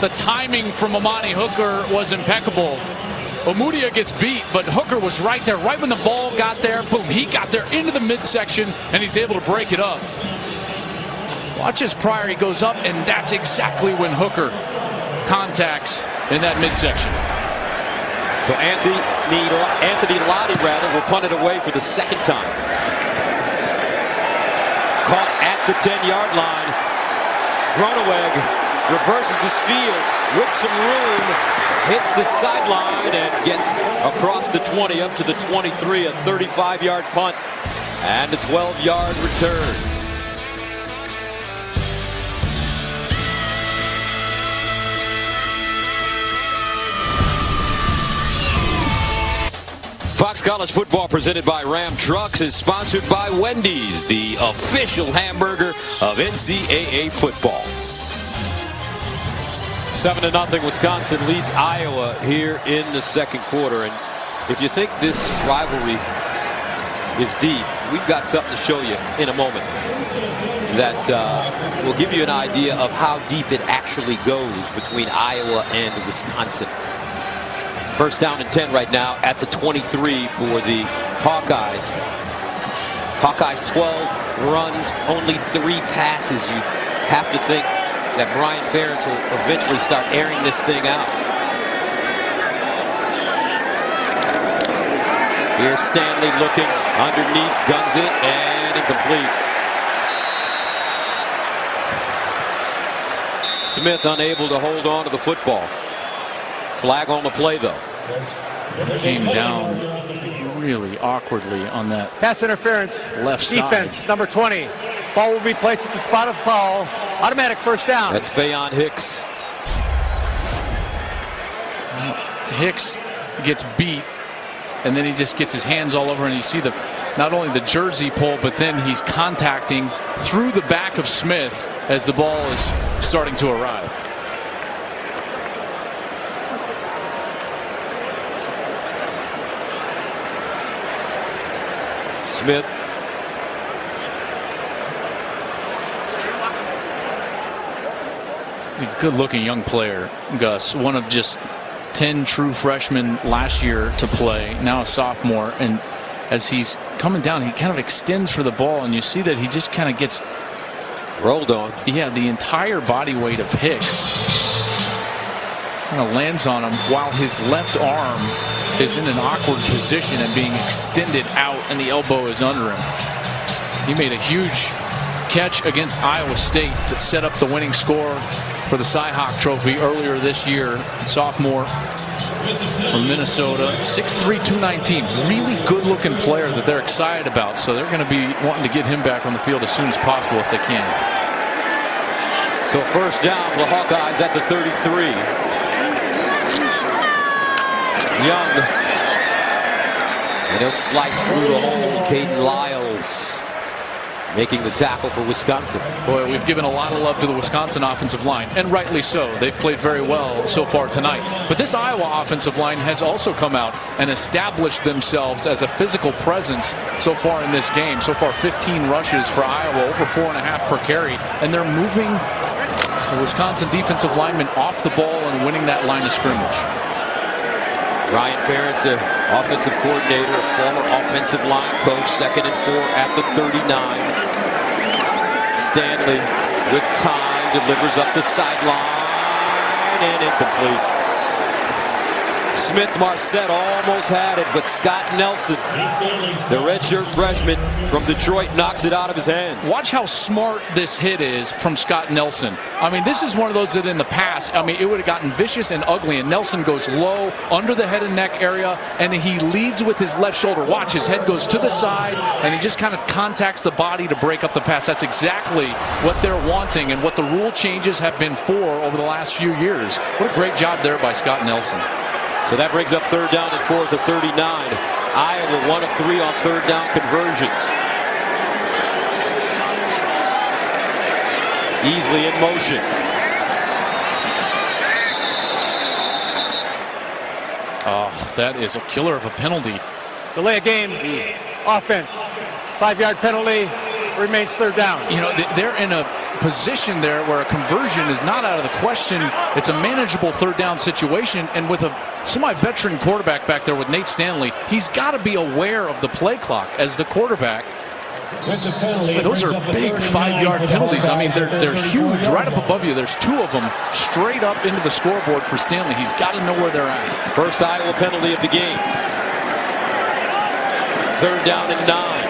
The timing from Amani Hooker was impeccable. Omudia gets beat, but Hooker was right there. Right when the ball got there, boom, he got there into the midsection, and he's able to break it up. Watch as Pryor, he goes up, and that's exactly when Hooker contacts in that midsection. So Anthony Lottie will punt it away for the 2nd time. Caught at the 10-yard line. Gruneweg reverses his field with some room, hits the sideline and gets across the 20 up to the 23, a 35-yard punt and a 12-yard return. Fox College Football presented by Ram Trucks is sponsored by Wendy's, the official hamburger of NCAA football. 7-0, Wisconsin leads Iowa here in the 2nd quarter. And if you think this rivalry is deep, we've got something to show you in a moment that will give you an idea of how deep it actually goes between Iowa and Wisconsin. 1st down and 10 right now at the 23 for the Hawkeyes. Hawkeyes 12 runs, only 3 passes. You have to think that Brian Ferentz will eventually start airing this thing out. Here's Stanley looking underneath, guns it, and incomplete. Smith unable to hold on to the football. Flag on the play, though. Came down really awkwardly on that Pass interference. left side. Defense, number 20. Ball will be placed at the spot of foul. Automatic 1st down. That's Fayon Hicks. Hicks gets beat, and then he just gets his hands all over, and you see not only the jersey pull, but then he's contacting through the back of Smith as the ball is starting to arrive. Smith. He's a good-looking young player, Gus. One of just 10 true freshmen last year to play, now a sophomore. And as he's coming down, he kind of extends for the ball, and you see that he just kind of gets rolled on. Yeah, the entire body weight of Hicks kind of lands on him while his left arm is in an awkward position and being extended out, and the elbow is under him. He made a huge catch against Iowa State that set up the winning score for the Cy-Hawk Trophy earlier this year. Sophomore from Minnesota, 6'3", 219. Really good-looking player that they're excited about, so they're going to be wanting to get him back on the field as soon as possible if they can. So 1st down for the Hawkeyes at the 33. Young. And he'll slice through the hole. Caden Lyles making the tackle for Wisconsin. Boy, we've given a lot of love to the Wisconsin offensive line, and rightly so. They've played very well so far tonight. But this Iowa offensive line has also come out and established themselves as a physical presence so far in this game. So far, 15 rushes for Iowa, over 4.5 per carry, and they're moving the Wisconsin defensive linemen off the ball and winning that line of scrimmage. Ryan Ferentz, the offensive coordinator, a former offensive line coach, 2nd and 4 at the 39. Stanley with time delivers up the sideline and incomplete. Smith-Marset almost had it, but Scott Nelson, the redshirt freshman from Detroit, knocks it out of his hands. Watch how smart this hit is from Scott Nelson. I mean, this is one of those that in the past, I mean, it would have gotten vicious and ugly, and Nelson goes low under the head and neck area, and he leads with his left shoulder. Watch, his head goes to the side, and he just kind of contacts the body to break up the pass. That's exactly what they're wanting and what the rule changes have been for over the last few years. What a great job there by Scott Nelson. So that brings up 3rd down and 4 at the 39. Iowa 1 of 3 on 3rd down conversions. Easily in motion. Oh, that is a killer of a penalty. Delay of game, offense. 5-yard penalty, remains 3rd down. You know, they're in a position there where a conversion is not out of the question. It's a manageable 3rd down situation, and with a semi-veteran quarterback back there with Nate Stanley, he's got to be aware of the play clock as the quarterback. Those are big 5-yard penalties. I mean, they're huge right up above you. There's 2 of them straight up into the scoreboard for Stanley. He's got to know where they're at. First Iowa penalty of the game. 3rd down and 9.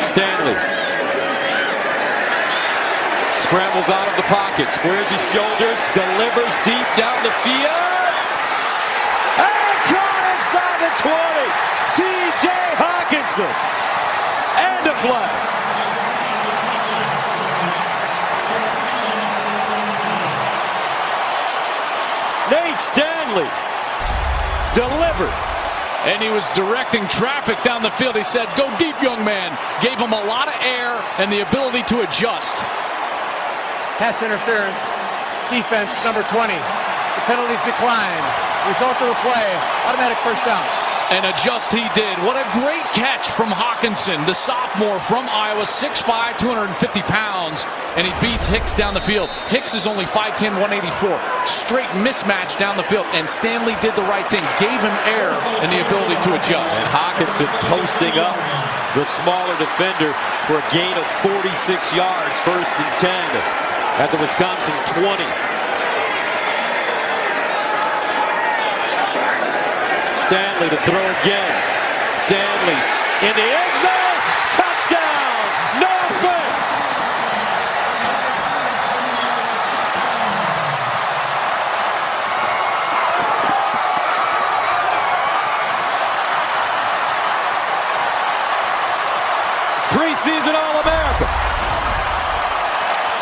Stanley scrambles out of the pocket, squares his shoulders, delivers deep down the field, and caught inside the 20. T.J. Hawkinson, and a flag. Nate Stanley delivered. And he was directing traffic down the field. He said, "Go deep, young man." Gave him a lot of air and the ability to adjust. Pass interference, defense number 20. The penalties decline. Result of the play, automatic 1st down. And adjust he did. What a great catch from Hawkinson, the sophomore from Iowa, 6'5", 250 pounds, and he beats Hicks down the field. Hicks is only 5'10", 184. Straight mismatch down the field, and Stanley did the right thing, gave him air and the ability to adjust. And Hawkinson posting up the smaller defender for a gain of 46 yards, 1st and 10 at the Wisconsin 20. Stanley to throw again. Stanley's in the end zone. Touchdown, Norfolk! Preseason All-America.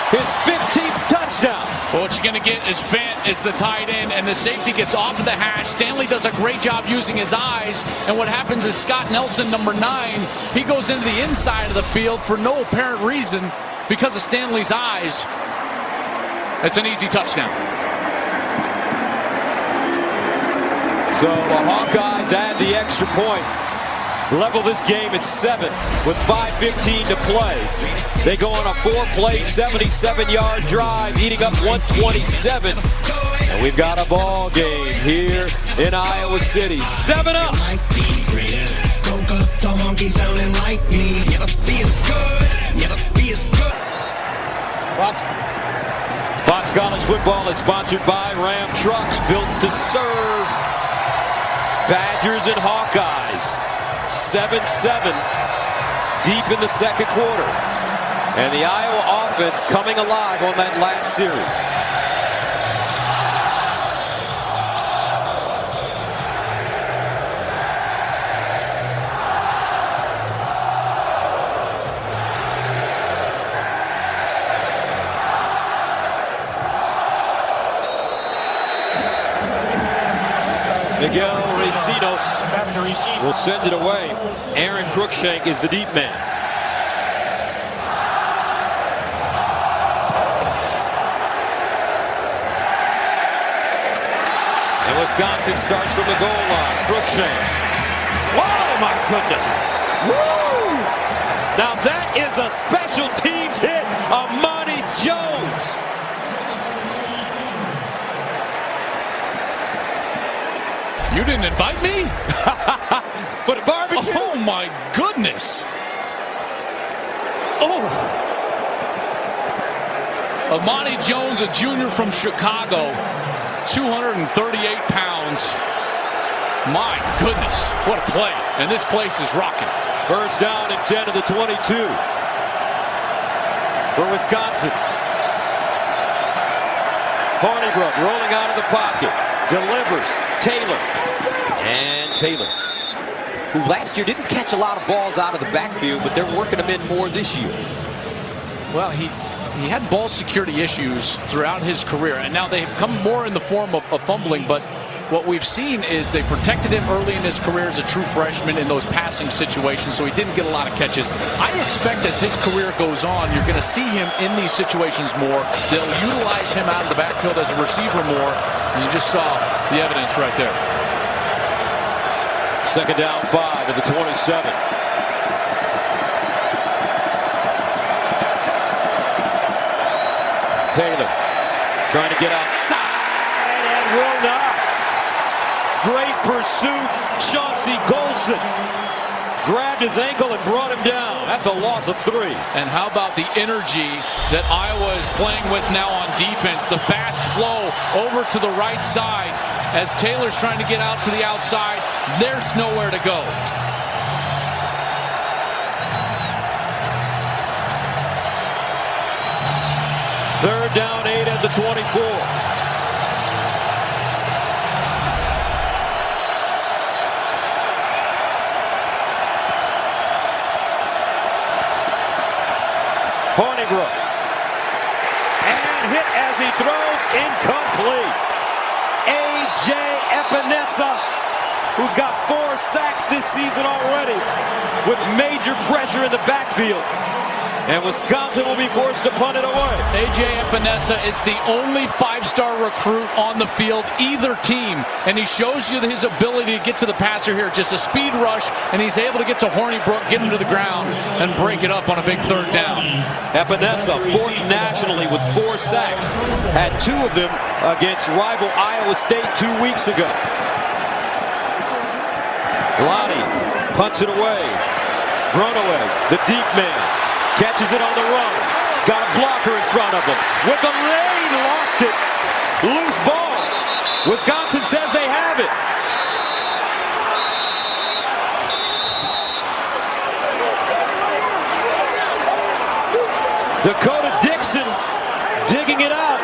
His 15th touchdown. Well, what you're going to get is Fant is the tight end, and the safety gets off of the hash. Stanley does a great job using his eyes, and what happens is Scott Nelson, number 9, he goes into the inside of the field for no apparent reason because of Stanley's eyes. It's an easy touchdown. So the Hawkeyes add the extra point. Level this game at 7 with 5:15 to play. They go on a 4-play, 77-yard drive, eating up 127. And we've got a ball game here in Iowa City. 7-up. Fox College Football is sponsored by Ram Trucks, built to serve. Badgers and Hawkeyes. 7-7 deep in the 2nd quarter. And the Iowa offense coming alive on that last series. Miguel Recinos will send it away. Aaron Cruikshank is the deep man. And Wisconsin starts from the goal line. Cruikshank. Oh, my goodness. Woo! Now that is a special teams hit. Amani Jones. You didn't invite me? For the barbecue? Oh, my goodness. Oh. Amani Jones, a junior from Chicago, 238 pounds. My goodness, what a play. And this place is rocking. First down and 10 to the 22 for Wisconsin. Hornibrook rolling out of the pocket. Delivers. Taylor. And Taylor, who last year didn't catch a lot of balls out of the backfield, but they're working him in more this year. Well, he had ball security issues throughout his career, and now they've come more in the form of fumbling, but what we've seen is they protected him early in his career as a true freshman in those passing situations, so he didn't get a lot of catches. I expect as his career goes on, you're going to see him in these situations more. They'll utilize him out of the backfield as a receiver more, and you just saw the evidence right there. Second down, 5 at the 27. Taylor trying to get outside and will not. Great pursuit. Chauncey Golson grabbed his ankle and brought him down. That's a loss of 3. And how about the energy that Iowa is playing with now on defense? The fast flow over to the right side as Taylor's trying to get out to the outside. There's nowhere to go. Third down, 8 at the 24. Hornibrook. And hit as he throws, incomplete. A.J. Epinesa, who's got 4 sacks this season already, with major pressure in the backfield. And Wisconsin will be forced to punt it away. A.J. Epinesa is the only 5-star recruit on the field, either team. And he shows you his ability to get to the passer here. Just a speed rush, and he's able to get to Hornibrook, get him to the ground, and break it up on a big third down. Epinesa, 4th nationally with 4 sacks. Had 2 of them against rival Iowa State 2 weeks ago. Lonnie punts it away. Runaway, the deep man. Catches it on the run. He's got a blocker in front of him. With the lane, lost it. Loose ball. Wisconsin says they have it. Dakota Dixon digging it out.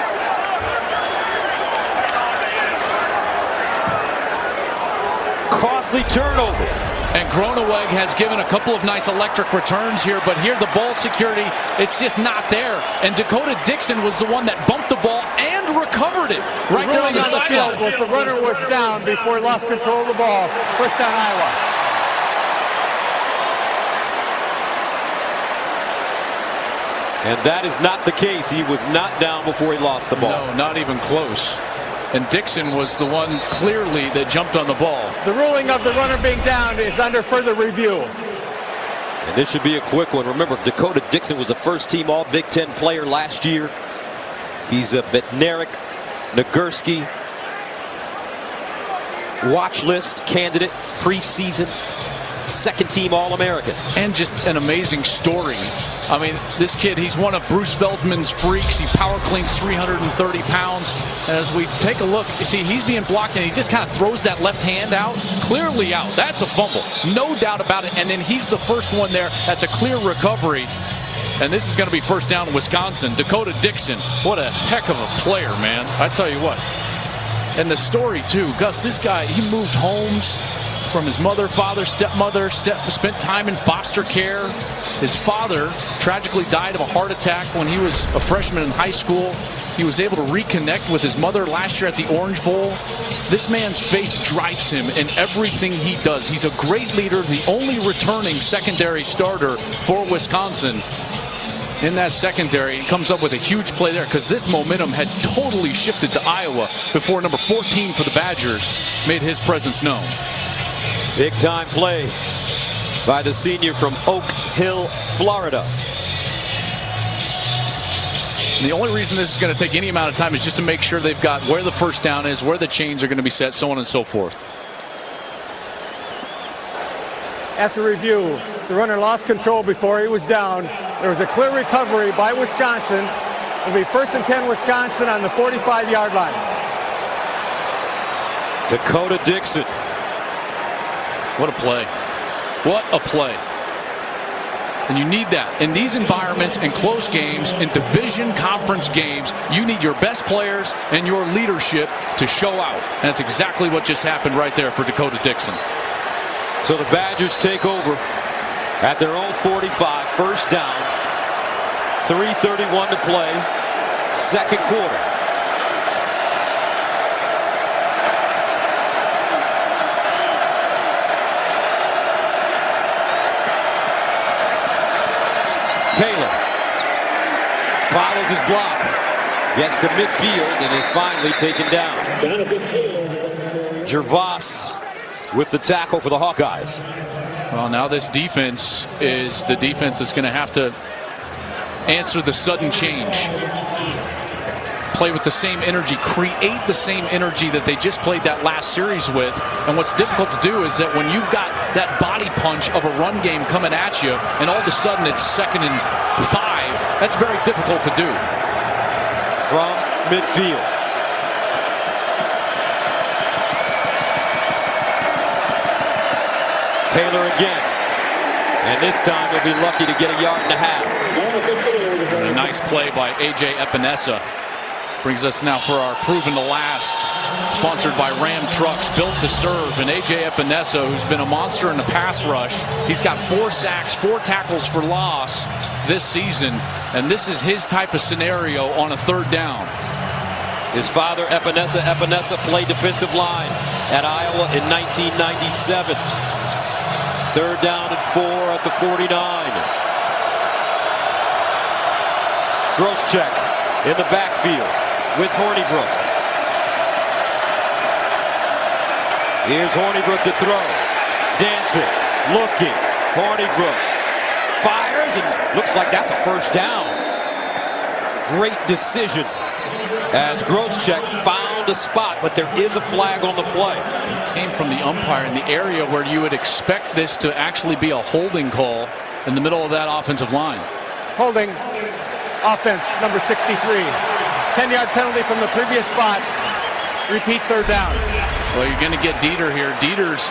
Costly turnover. And Groeneweg has given a couple of nice electric returns here, but here the ball security, it's just not there. And Dakota Dixon was the one that bumped the ball and recovered it right there on the sideline. The runner was down before he lost control of the ball. First down, Iowa. And that is not the case. He was not down before he lost the ball. No, not even close. And Dixon was the one clearly that jumped on the ball. The ruling of the runner being down is under further review. And this should be a quick one. Remember, Dakota Dixon was a first-team All-Big Ten player last year. He's a Bednarik, Nagurski watch list candidate preseason. Second-team All-American. And just an amazing story. I mean, this kid, he's one of Bruce Feldman's freaks. He power cleans 330 pounds. And as we take a look, you see, he's being blocked, and he just kind of throws that left hand out, clearly out. That's a fumble, no doubt about it. And then he's the first one there. That's a clear recovery. And this is going to be first down in Wisconsin. Dakota Dixon, what a heck of a player, man. I tell you what. And the story, too. Gus, this guy, he moved homes from his mother, father, stepmother, spent time in foster care. His father tragically died of a heart attack when he was a freshman in high school. He was able to reconnect with his mother last year at the Orange Bowl. This man's faith drives him in everything he does. He's a great leader, the only returning secondary starter for Wisconsin. In that secondary, he comes up with a huge play there because this momentum had totally shifted to Iowa before number 14 for the Badgers made his presence known. Big time play by the senior from Oak Hill, Florida. And the only reason this is going to take any amount of time is just to make sure they've got where the first down is, where the chains are going to be set, so on and so forth. After review, the runner lost control before he was down. There was a clear recovery by Wisconsin. It'll be 1st and 10 Wisconsin on the 45-yard line. Dakota Dixon. What a play. What a play. And you need that. In these environments, in close games, in division conference games, you need your best players and your leadership to show out. And that's exactly what just happened right there for Dakota Dixon. So the Badgers take over at their own 45, first down, 3:31 to play, second quarter. Taylor follows his block, gets to midfield, and is finally taken down. Gervais with the tackle for the Hawkeyes. Well, now this defense is the defense that's going to have to answer the sudden change. Play with the same energy, create the same energy that they just played that last series with. And what's difficult to do is that when you've got that body punch of a run game coming at you, and all of a sudden it's 2nd and 5, that's very difficult to do. From midfield. Taylor again. And this time he'll be lucky to get a yard and a half. And a nice play by A.J. Epinesa. Brings us now for our Proven to Last, sponsored by Ram Trucks, built to serve. And A.J. Epinesa, who's been a monster in the pass rush, he's got 4 sacks, 4 tackles for loss this season. And this is his type of scenario on a 3rd down. His father, Epinesa, played defensive line at Iowa in 1997. 3rd down and 4 at the 49. Groszczyk in the backfield with Hornibrook. Here's Hornibrook to throw. Dancing, looking. Hornibrook fires and looks like that's a first down. Great decision as Groszczyk found a spot, but there is a flag on the play. It came from the umpire in the area where you would expect this to actually be a holding call in the middle of that offensive line. Holding, offense, number 63. 10-yard penalty from the previous spot. Repeat 3rd down. Well, you're going to get Dieter here. Dieter's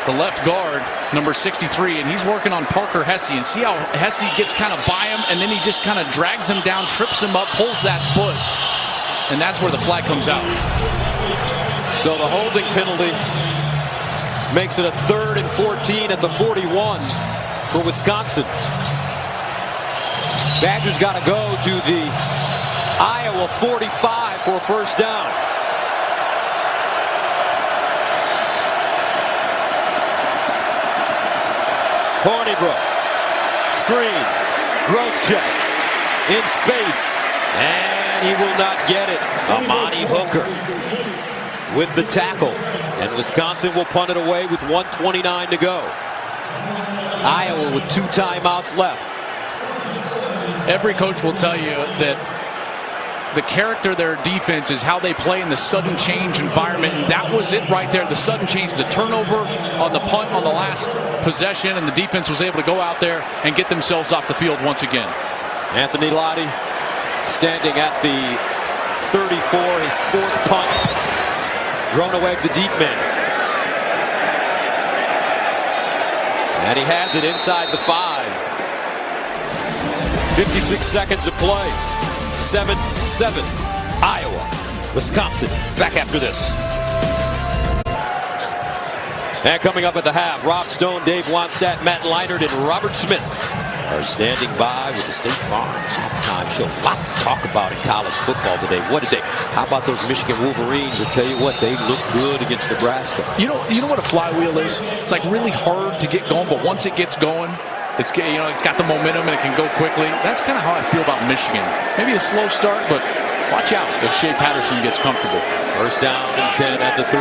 the left guard, number 63, and he's working on Parker Hesse. And see how Hesse gets kind of by him, and then he just kind of drags him down, trips him up, pulls that foot. And that's where the flag comes out. So the holding penalty makes it a 3rd and 14 at the 41 for Wisconsin. Badgers got to go to the Iowa 45 for a first down. Hornibrook, screen, Groszczyk in space, and he will not get it. Amani Hooker with the tackle, and Wisconsin will punt it away with 1:29 to go. Iowa with 2 timeouts left. Every coach will tell you that the character of their defense is how they play in the sudden change environment, and that was it right there. The sudden change, the turnover on the punt on the last possession, and the defense was able to go out there and get themselves off the field once again. Anthony Lottie standing at the 34, his 4th punt. Thrown away the deep man. And he has it inside the 5. 56 seconds to play. 7-7, Iowa. Wisconsin back after this. And coming up at the half, Rob Stone, Dave Wannstedt, Matt Leinart, and Robert Smith. are standing by with the State Farm halftime show. A lot to talk about in college football today. How about those Michigan Wolverines? I'll tell you what, they look good against Nebraska. You know what a flywheel is? It's like really hard to get going, but once it gets going, it's got the momentum and it can go quickly. That's kind of how I feel about Michigan. Maybe a slow start, but watch out if Shea Patterson gets comfortable. First down and 10 at the 3.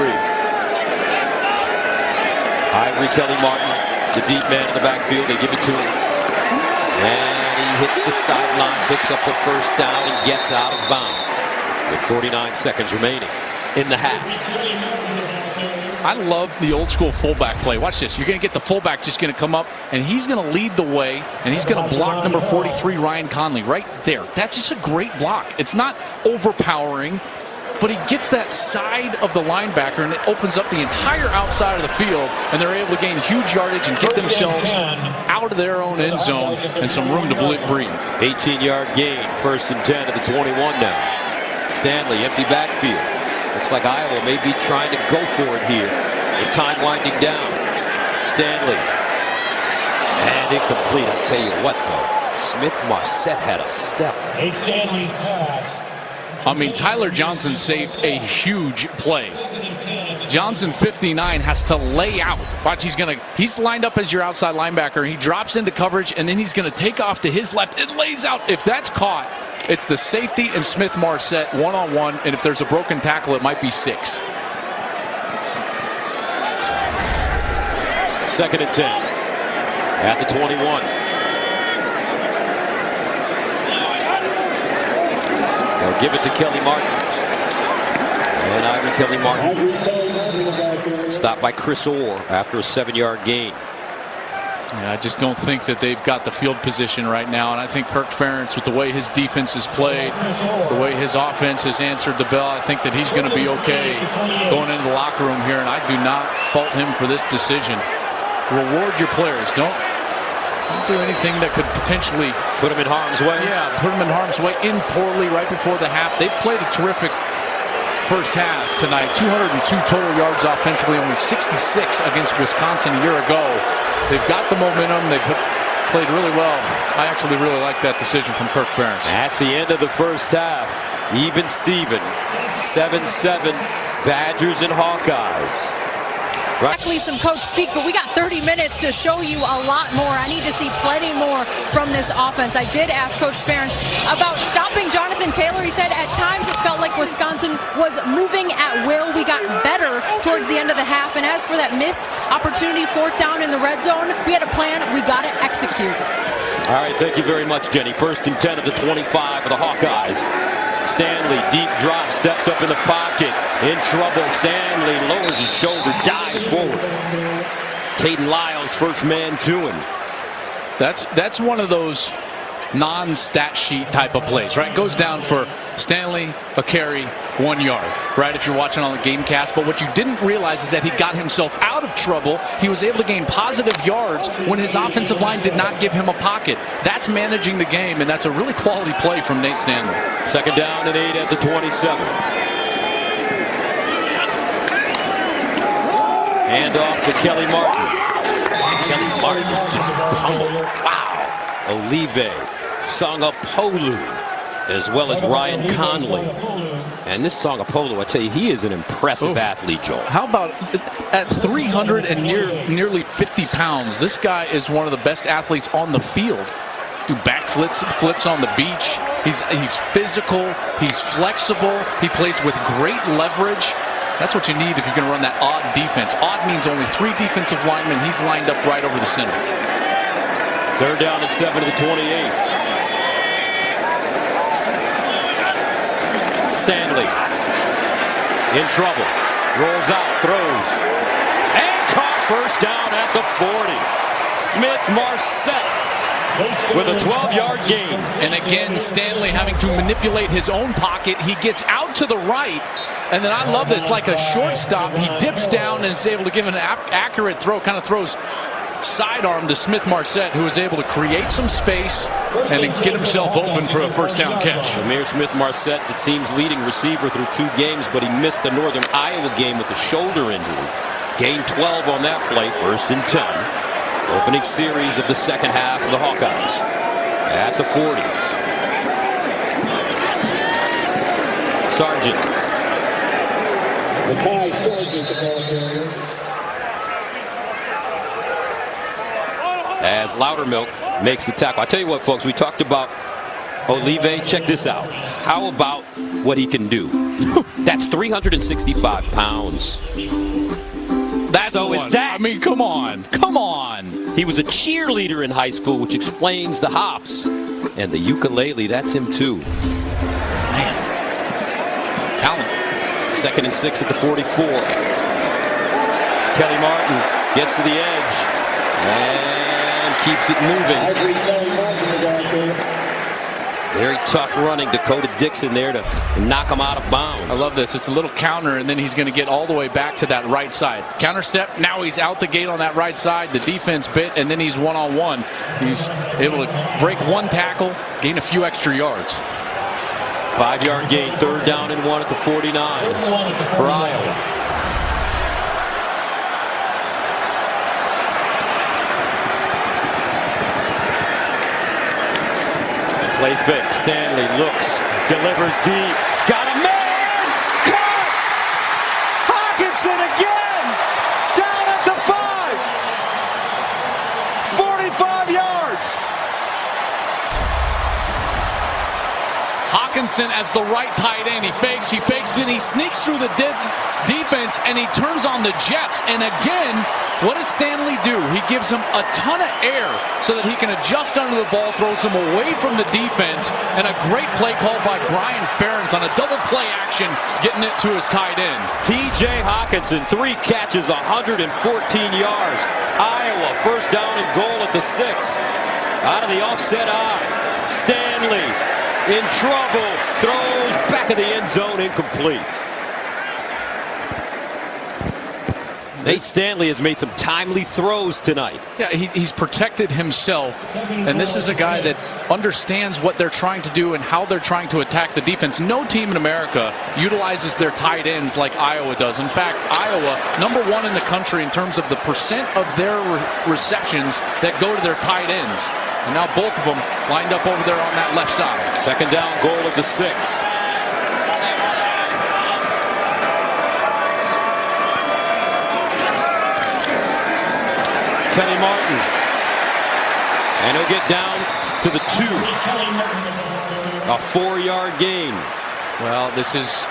Ivory Kelly Martin, the deep man in the backfield. They give it to him. And he hits the sideline, picks up a first down, and gets out of bounds with 49 seconds remaining in the half. I love the old school fullback play. Watch this. You're going to get the fullback just going to come up, and he's going to lead the way, and he's going to block number 43, Ryan Conley, right there. That's just a great block. It's not overpowering, but he gets that side of the linebacker, and it opens up the entire outside of the field, and they're able to gain huge yardage and get themselves out of their own end zone and some room to breathe. 18-yard gain, first and 10 at the 21 now. Stanley, empty backfield. Looks like Iowa may be trying to go for it here. The time winding down. Stanley. And incomplete. I'll tell you what, though. Smith-Marset had a step. I mean, Tyler Johnson saved a huge play. Johnson, 59, has to lay out. Watch, he's lined up as your outside linebacker. He drops into coverage, and then he's going to take off to his left. It lays out. If that's caught, it's the safety and Smith-Marset one-on-one, and if there's a broken tackle, it might be 6. Second and 10 at the 21. They'll give it to Kelly Martin. And Ivory Kelly Martin. Stopped by Chris Orr after a 7-yard gain. Yeah, I just don't think that they've got the field position right now, and I think Kirk Ferentz, with the way his defense has played, the way his offense has answered the bell, I think that he's going to be okay going into the locker room here, and I do not fault him for this decision. Reward your players. Don't do anything that could potentially put them in harm's way. Yeah, put them in harm's way. In poorly right before the half. They've played a terrific first half tonight. 202 total yards offensively, only 66 against Wisconsin a year ago. They've got the momentum. They've played really well. I actually really like that decision from Kirk Ferentz. That's the end of the first half. Even Steven. 7-7. Badgers and Hawkeyes. Exactly some coach speak, but we got 30 minutes to show you a lot more. I need to see plenty more from this offense. I did ask Coach Ferentz about stopping Jonathan Taylor. He said at times it felt like Wisconsin was moving at will. We got better towards the end of the half. And as for that missed opportunity, 4th down in the red zone, we had a plan. We got to execute. All right, thank you very much, Jenny. First and 10 at the 25 for the Hawkeyes. Stanley, deep drop, steps up in the pocket, in trouble. Stanley lowers his shoulder, dives forward. Caden Lyles, first man to him. That's one of those non-stat sheet type of plays, right? Goes down for Stanley, a carry, 1 yard, right? If you're watching on the GameCast. But what you didn't realize is that he got himself out of trouble. He was able to gain positive yards when his offensive line did not give him a pocket. That's managing the game, and that's a really quality play from Nate Stanley. Second down and 8 at the 27. Hand off to Kelly Martin. Kelly Martin is just pummeled. Wow. Olive, Sangapolu, as well as Ryan Conley. And this Sangapolu, I tell you, he is an impressive athlete, Joel. How about at 300 and nearly 50 pounds, this guy is one of the best athletes on the field. Do backflips on the beach. He's physical. He's flexible. He plays with great leverage. That's what you need if you're going to run that odd defense. Odd means only 3 defensive linemen. He's lined up right over the center. Third down and 7 to the 28. Stanley in trouble. Rolls out, throws. And caught first down at the 40. Smith-Marset with a 12-yard gain. And again, Stanley having to manipulate his own pocket. He gets out to the right. And then I love this, like a shortstop. He dips down and is able to give an accurate throw, kind of throws sidearm to Smith-Marset, who was able to create some space and to get himself open for a first down catch. Amir Smith-Marset, the team's leading receiver through 2 games, but he missed the Northern Iowa game with a shoulder injury. Gained 12 on that play, first and 10. Opening series of the second half of the Hawkeyes. At the 40. Sargent. As Loudermilk makes the tackle. I tell you what, folks, we talked about Olive. Check this out. How about what he can do? That's 365 pounds. That's so is that. I mean, come on. Come on. He was a cheerleader in high school, which explains the hops. And the ukulele, that's him too. Man. Talent. 2nd and 6 at the 44. Kelly Martin gets to the edge and keeps it moving. Very tough running. Dakota Dixon there to knock him out of bounds. I love this. It's a little counter, and then he's going to get all the way back to that right side. Counter step. Now he's out the gate on that right side. The defense bit, and then he's one-on-one. He's able to break one tackle, gain a few extra yards. 5-yard gain, 3rd down and 1 at the 49 for Iowa. Play fake. Stanley looks, delivers deep. It's got a man! Caught! Hawkinson again! Down at the 5! 45 yards! Hawkinson as the right tight end. He fakes, then he sneaks through the defense, and he turns on the Jets. And again, what does Stanley do? He gives him a ton of air so that he can adjust under the ball, throws him away from the defense, and a great play called by Brian Ferentz on a double play action, getting it to his tight end. T.J. Hawkinson, 3 catches, 114 yards. Iowa, 1st down and goal at the 6. Out of the offset eye. Stanley in trouble, throws back of the end zone, incomplete. Nate Stanley has made some timely throws tonight. Yeah, he's protected himself, and this is a guy that understands what they're trying to do and how they're trying to attack the defense. No team in America utilizes their tight ends like Iowa does. In fact, Iowa, #1 in the country in terms of the percent of their receptions that go to their tight ends. And now both of them lined up over there on that left side. 2nd down, goal at the 6. Kelly Martin. And he'll get down to the 2. A 4-yard gain. Well, this is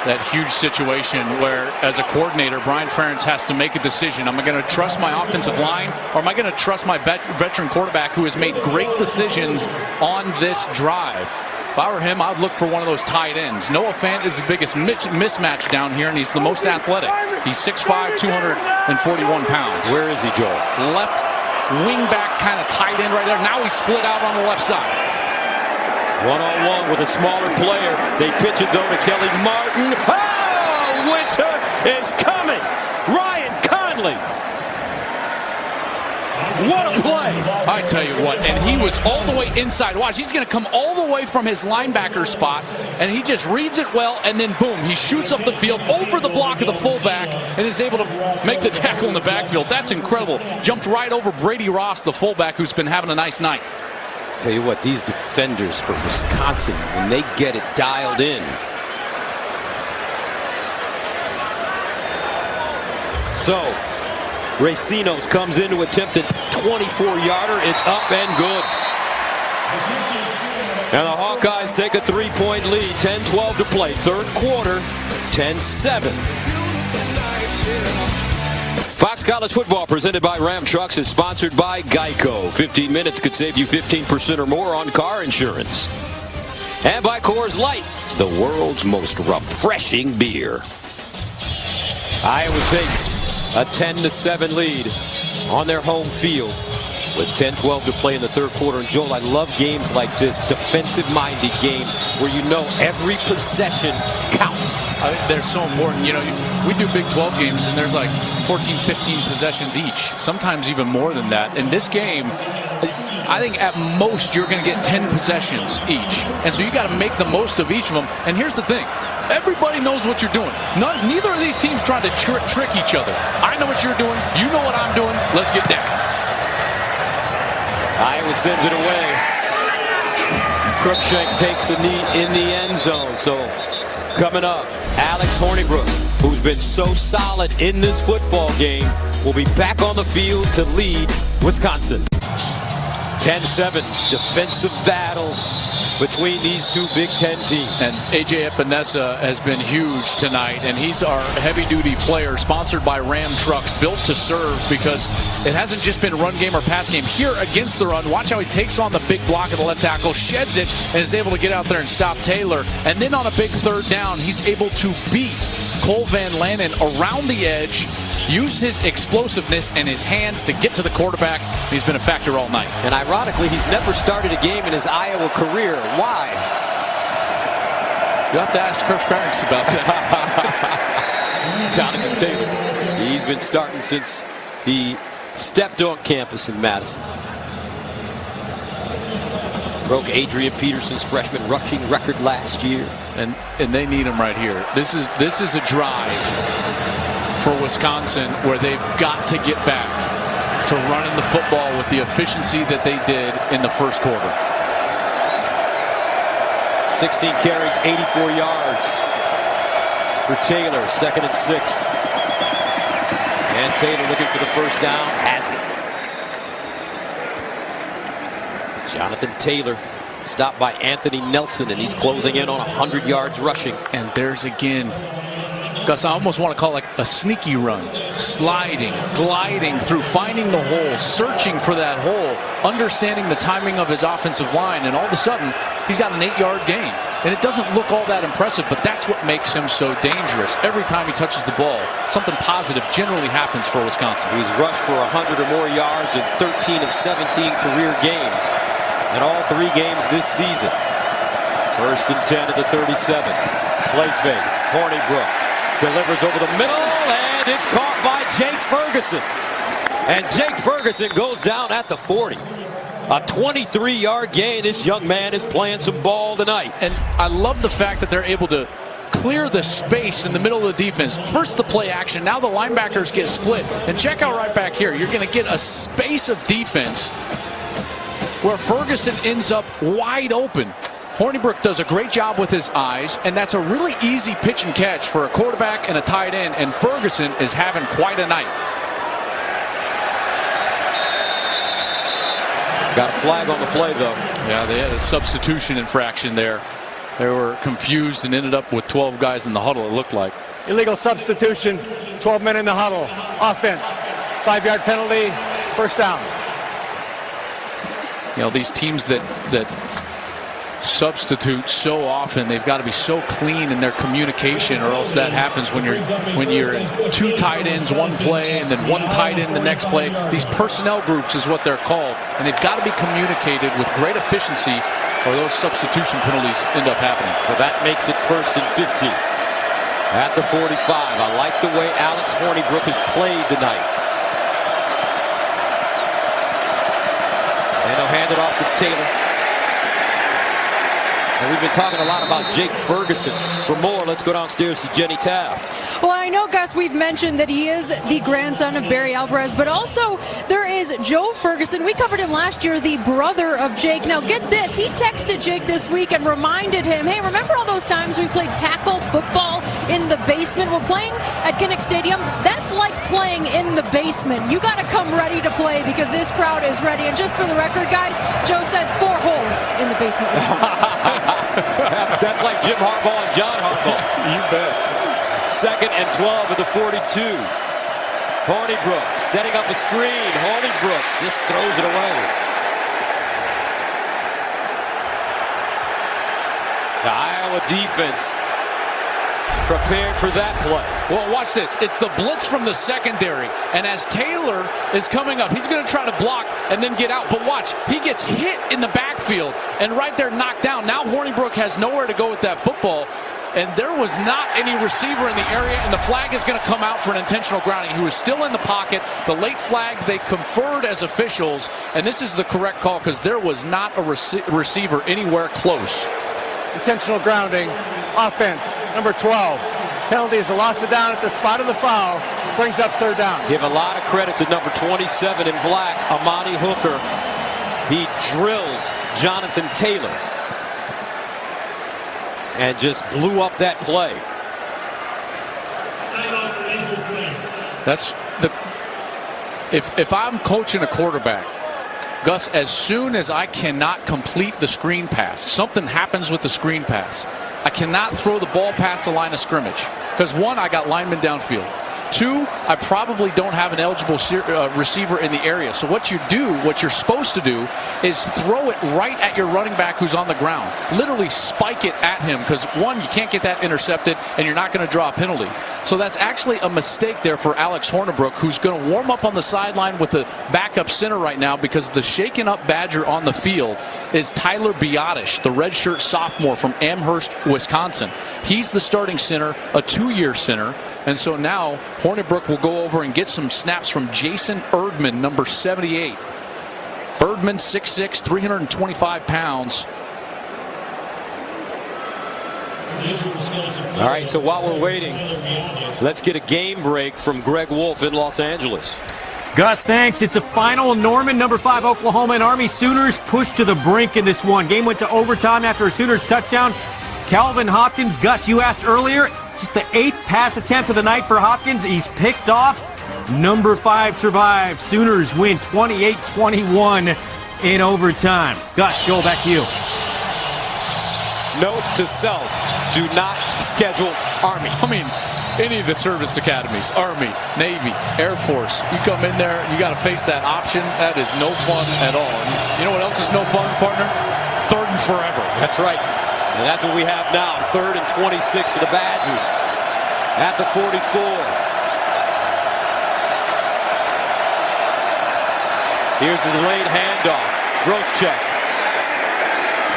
that huge situation where, as a coordinator, Brian Ferentz has to make a decision. Am I going to trust my offensive line, or am I going to trust my veteran quarterback who has made great decisions on this drive? If I were him, I'd look for one of those tight ends. Noah Fant is the biggest mismatch down here, and he's the most athletic. He's 6'5", 241 pounds. Where is he, Joel? Left wing back kind of tight end right there. Now he's split out on the left side. 1-on-1 with a smaller player. They pitch it, though, to Kelly Martin. Oh, Winter is coming. Ryan Conley. What a play. I tell you what, and he was all the way inside. Watch, he's going to come all the way from his linebacker spot, and he just reads it well, and then boom, he shoots up the field over the block of the fullback and is able to make the tackle in the backfield. That's incredible. Jumped right over Brady Ross, the fullback, who's been having a nice night. Tell you what, these defenders for Wisconsin, when they get it dialed in. So, Racinos comes in to attempt a 24-yarder. It's up and good. And the Hawkeyes take a 3-point lead. 10-12 to play. 3rd quarter, 10-7. Fox College Football, presented by Ram Trucks, is sponsored by Geico. 15 minutes could save you 15% or more on car insurance. And by Coors Light, the world's most refreshing beer. Iowa takes a 10-7 lead on their home field with 10-12 to play in the 3rd quarter. And Joel, I love games like this, defensive-minded games where you know every possession counts. They're so important. You know, we do Big 12 games, and there's like 14, 15 possessions each, sometimes even more than that. In this game, I think at most you're going to get 10 possessions each. And so you got to make the most of each of them. And here's the thing. Everybody knows what you're doing. Neither of these teams trying to trick each other. I know what you're doing. You know what I'm doing. Let's get down. Iowa sends it away. Cruikshank takes the knee in the end zone. So coming up, Alex Hornibrook, who's been so solid in this football game, will be back on the field to lead Wisconsin. 10-7 defensive battle between these two Big Ten teams. And A.J. Epinesa has been huge tonight, and he's our heavy-duty player, sponsored by Ram Trucks, built to serve, because it hasn't just been run game or pass game. Here against the run, watch how he takes on the big block of the left tackle, sheds it, and is able to get out there and stop Taylor. And then on a big third down, he's able to beat Cole Van Lanen around the edge, use his explosiveness and his hands to get to the quarterback. He's been a factor all night. And ironically, he's never started a game in his Iowa career. Why? You'll have to ask Coach Ferentz about that. Jonathan Taylor. He's been starting since he stepped on campus in Madison. Broke Adrian Peterson's freshman rushing record last year. And they need him right here. This is a drive for Wisconsin where they've got to get back to running the football with the efficiency that they did in the first quarter. 16 carries, 84 yards for Taylor, 2nd and 6. And Taylor looking for the first down, has it. Jonathan Taylor stopped by Anthony Nelson, and he's closing in on 100 yards rushing. And there's again, Gus, I almost want to call it like a sneaky run. Sliding, gliding through, finding the hole, searching for that hole, understanding the timing of his offensive line, and all of a sudden, he's got an 8-yard gain. And it doesn't look all that impressive, but that's what makes him so dangerous. Every time he touches the ball, something positive generally happens for Wisconsin. He's rushed for 100 or more yards in 13 of 17 career games, in all 3 games this season. 1st and 10 at the 37. Play fake. Hornibrook delivers over the middle, and it's caught by Jake Ferguson. And Jake Ferguson goes down at the 40. A 23-yard gain. This young man is playing some ball tonight. And I love the fact that they're able to clear the space in the middle of the defense. First the play action, now the linebackers get split. And check out right back here, you're going to get a space of defense where Ferguson ends up wide open. Hornibrook does a great job with his eyes, and that's a really easy pitch and catch for a quarterback and a tight end, and Ferguson is having quite a night. Got a flag on the play, though. Yeah, they had a substitution infraction there. They were confused and ended up with 12 guys in the huddle, it looked like. Illegal substitution, 12 men in the huddle. Offense, 5-yard penalty, first down. You know, these teams that substitute so often, they've got to be so clean in their communication, or else that happens when you're in 2 tight ends one play and then 1 tight end the next play. These personnel groups is what they're called, and they've got to be communicated with great efficiency, or those substitution penalties end up happening. So that makes it 1st and 15 at the 45. I like the way Alex Hornibrook has played tonight. And he'll hand it off to Taylor. And we've been talking a lot about Jake Ferguson. For more, let's go downstairs to Jenny Tabb. Well, I know, Gus, we've mentioned that he is the grandson of Barry Alvarez, but also there is Joe Ferguson. We covered him last year, the brother of Jake. Now, get this. He texted Jake this week and reminded him, hey, remember all those times we played tackle football in the basement? Well, playing at Kinnick Stadium, that's like playing in the basement. You got to come ready to play because this crowd is ready. And just for the record, guys, Joe said 4 holes in the basement. That's like Jim Harbaugh and John Harbaugh. You bet. 2nd and 12 at the 42. Hornibrook setting up a screen. Hornibrook just throws it away. The Iowa defense prepared for that play. Well, watch this. It's the blitz from the secondary. And as Taylor is coming up, he's going to try to block and then get out. But watch, he gets hit in the backfield and right there knocked down. Now Hornibrook has nowhere to go with that football. And there was not any receiver in the area, and the flag is going to come out for an intentional grounding. He was still in the pocket. The late flag they conferred as officials, and this is the correct call because there was not a receiver anywhere close. Intentional grounding, offense, number 12. Penalty is a loss of down at the spot of the foul, brings up 3rd down. Give a lot of credit to number 27 in black, Amani Hooker. He drilled Jonathan Taylor and just blew up that play. That's the if I'm coaching a quarterback, Gus, as soon as I cannot complete the screen pass, something happens with the screen pass. I cannot throw the ball past the line of scrimmage because, one, I got linemen downfield. Two, I probably don't have an eligible receiver in the area. So what you're supposed to do is throw it right at your running back who's on the ground. Literally spike it at him because, one, you can't get that intercepted and you're not going to draw a penalty. So that's actually a mistake there for Alex Hornibrook, who's going to warm up on the sideline with the backup center right now because the shaken up Badger on the field is Tyler Biotish, the redshirt sophomore from Amherst, Wisconsin. He's the starting center, a 2-year center. And so now Hornibrook will go over and get some snaps from Jason Erdman, number 78. Erdman, 6'6", 325 pounds. All right, so while we're waiting, let's get a game break from Greg Wolf in Los Angeles. Gus, thanks. It's a final. Norman, number 5, Oklahoma and Army Sooners pushed to the brink in this one. Game went to overtime after a Sooners touchdown. Calvin Hopkins, Gus, you asked earlier, just the 8th pass attempt of the night for Hopkins. He's picked off. Number 5 survives. Sooners win 28-21 in overtime. Gus, Joel, back to you. Note to self, do not schedule Army. I mean, any of the service academies, Army, Navy, Air Force, you come in there, you got to face that option. That is no fun at all. And you know what else is no fun, partner? 3rd and forever. That's right. And that's what we have now. 3rd and 26 for the Badgers at the 44. Here's the delayed handoff. Gross check.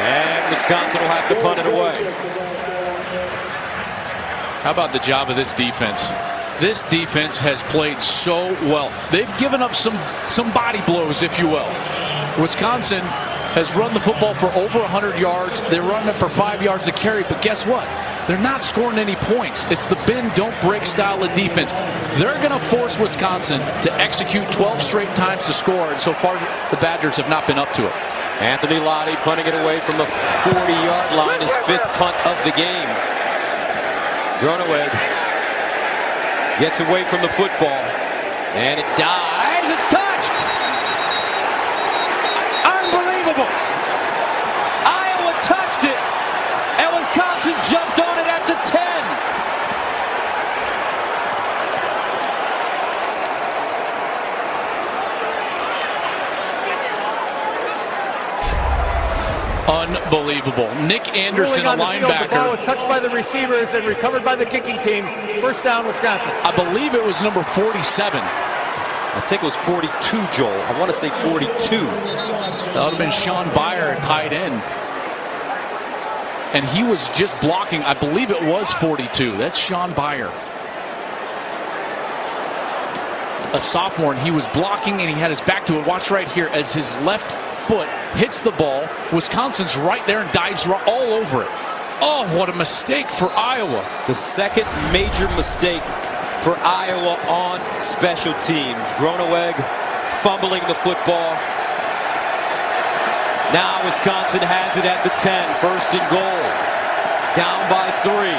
And Wisconsin will have to punt it away. How about the job of this defense? This defense has played so well. They've given up some body blows, if you will. Wisconsin has run the football for over 100 yards. They're running it for 5 yards a carry, but guess what? They're not scoring any points. It's the bend, don't break style of defense. They're going to force Wisconsin to execute 12 straight times to score, and so far the Badgers have not been up to it. Anthony Lottie punting it away from the 40-yard line, his 5th punt of the game. Groeneweg gets away from the football, and it dives. It's touched! Unbelievable! Iowa touched it, and Wisconsin jumped on it at the 10. Unbelievable. Nick Anderson, a linebacker. The ball was touched by the receivers and recovered by the kicking team. First down, Wisconsin. I believe it was number 47. I think it was 42, Joel. I want to say 42. That would have been Sean Byer, tight end. And he was just blocking. I believe it was 42. That's Sean Byer. A sophomore, and he was blocking, and he had his back to it. Watch right here as his left foot hits the ball. Wisconsin's right there and dives all over it. Oh, what a mistake for Iowa. The second major mistake for Iowa on special teams. Groeneweg fumbling the football. Now Wisconsin has it at the 10. 1st and goal. Down by 3.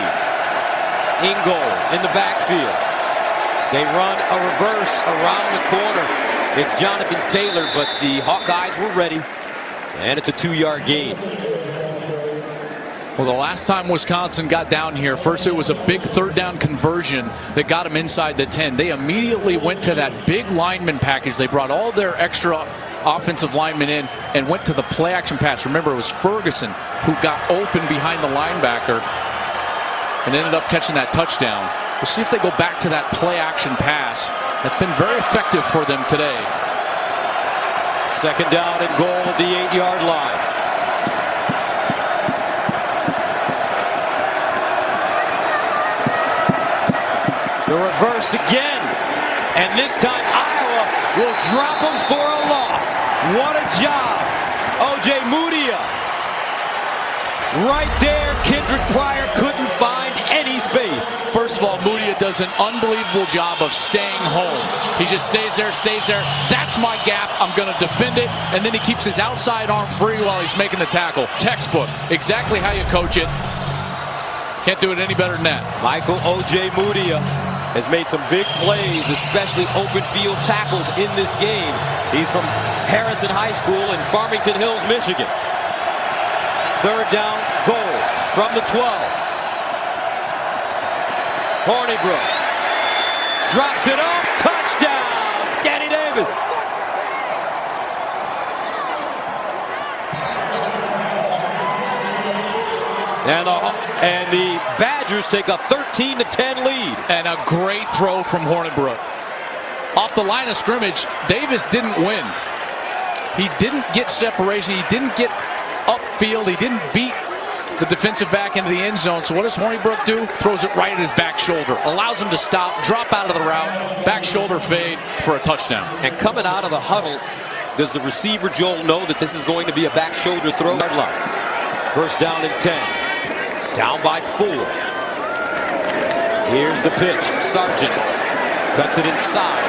Ingold in the backfield. They run a reverse around the corner. It's Jonathan Taylor, but the Hawkeyes were ready. And it's a 2-yard gain. Well, the last time Wisconsin got down here, first it was a big 3rd down conversion that got them inside the 10. They immediately went to that big lineman package. They brought all their extra offensive linemen in and went to the play action pass. Remember, it was Ferguson who got open behind the linebacker and ended up catching that touchdown. We'll see if they go back to that play action pass. That's been very effective for them today. 2nd down and goal at the 8-yard line. The reverse again. And this time Iowa will drop them for a loss. What a job. O.J. Mudia. Right there, Kendrick Pryor couldn't find any space. First of all, Mudia does does an unbelievable job of staying home. He just stays there. That's my gap. I'm going to defend it. And then he keeps his outside arm free while he's making the tackle. Textbook. Exactly how you coach it. Can't do it any better than that. Michael O.J. Mudia has made some big plays, especially open field tackles in this game. He's from Harrison High School in Farmington Hills, Michigan. Third down, goal from the 12. Hornibrook drops it off. Touchdown, Danny Davis. And the Badgers take a 13-10 lead. And a great throw from Hornibrook. Off the line of scrimmage, Davis didn't win. He didn't get separation. He didn't get upfield. He didn't beat the defensive back into the end zone. So what does Hornibrook do? Throws it right at his back shoulder. Allows him to stop, drop out of the route, back shoulder fade for a touchdown. And coming out of the huddle, does the receiver, Joel, know that this is going to be a back shoulder throw? First down and 10. Down by 4. Here's the pitch. Sargent cuts it inside.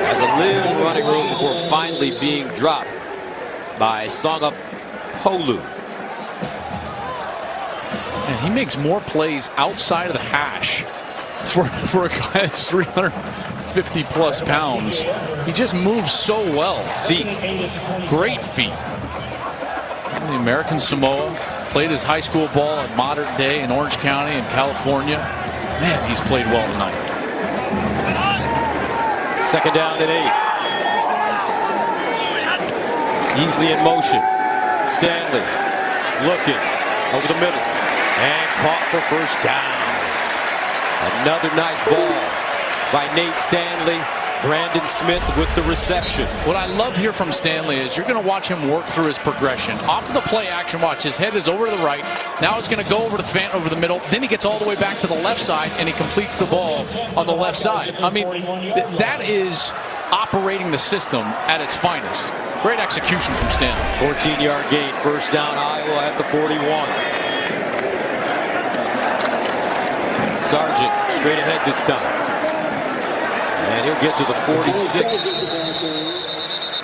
Has a little running room before finally being dropped by Songa Polu. And he makes more plays outside of the hash for a guy that's 350 plus pounds. He just moves so well. Feet. Great feet. The American Samoa. Played his high school ball at Modern Day in Orange County in California. Man, he's played well tonight. Second down and 8. Easley in motion. Stanley looking over the middle. And caught for first down. Another nice ball by Nate Stanley. Brandon Smith with the reception. What I love here from Stanley is you're going to watch him work through his progression. Off of the play action, watch. His head is over to the right. Now it's going to go over to Fant over the middle. Then he gets all the way back to the left side, and he completes the ball on the left side. I mean, that is operating the system at its finest. Great execution from Stanley. 14-yard gain. First down, Iowa at the 41. Sargent straight ahead this time. And he'll get to the 46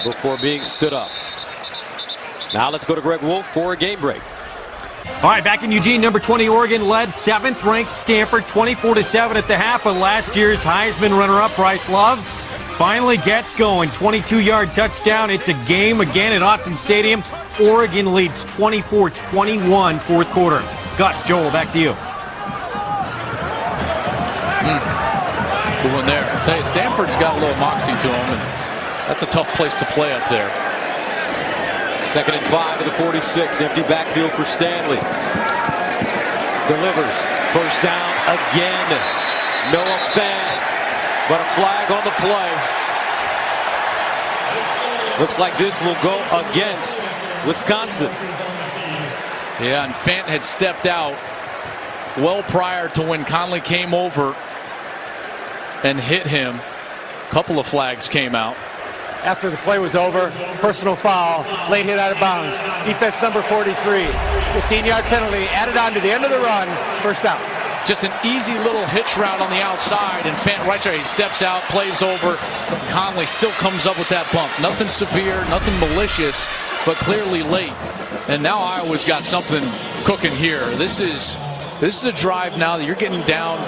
before being stood up. Now let's go to Greg Wolf for a game break. All right, back in Eugene, number 20 Oregon led 7th-ranked Stanford 24-7 at the half, but last year's Heisman runner-up Bryce Love finally gets going. 22-yard touchdown. It's a game again at Autzen Stadium. Oregon leads 24-21 fourth quarter. Gus, Joel, back to you. Good one there. I'll tell you, Stanford's got a little moxie to him, and that's a tough place to play up there. Second and 5 to the 46. Empty backfield for Stanley. Delivers. First down again. Noah Fant, but a flag on the play. Looks like this will go against Wisconsin. Yeah, and Fant had stepped out well prior to when Conley came over and hit him. A couple of flags came out. After the play was over, personal foul, late hit out of bounds. Defense number 43, 15-yard penalty added on to the end of the run, first down. Just an easy little hitch route on the outside, and Fant right there, he steps out, plays over. Conley still comes up with that bump. Nothing severe, nothing malicious, but clearly late. And now Iowa's got something cooking here. This is a drive now that you're getting down,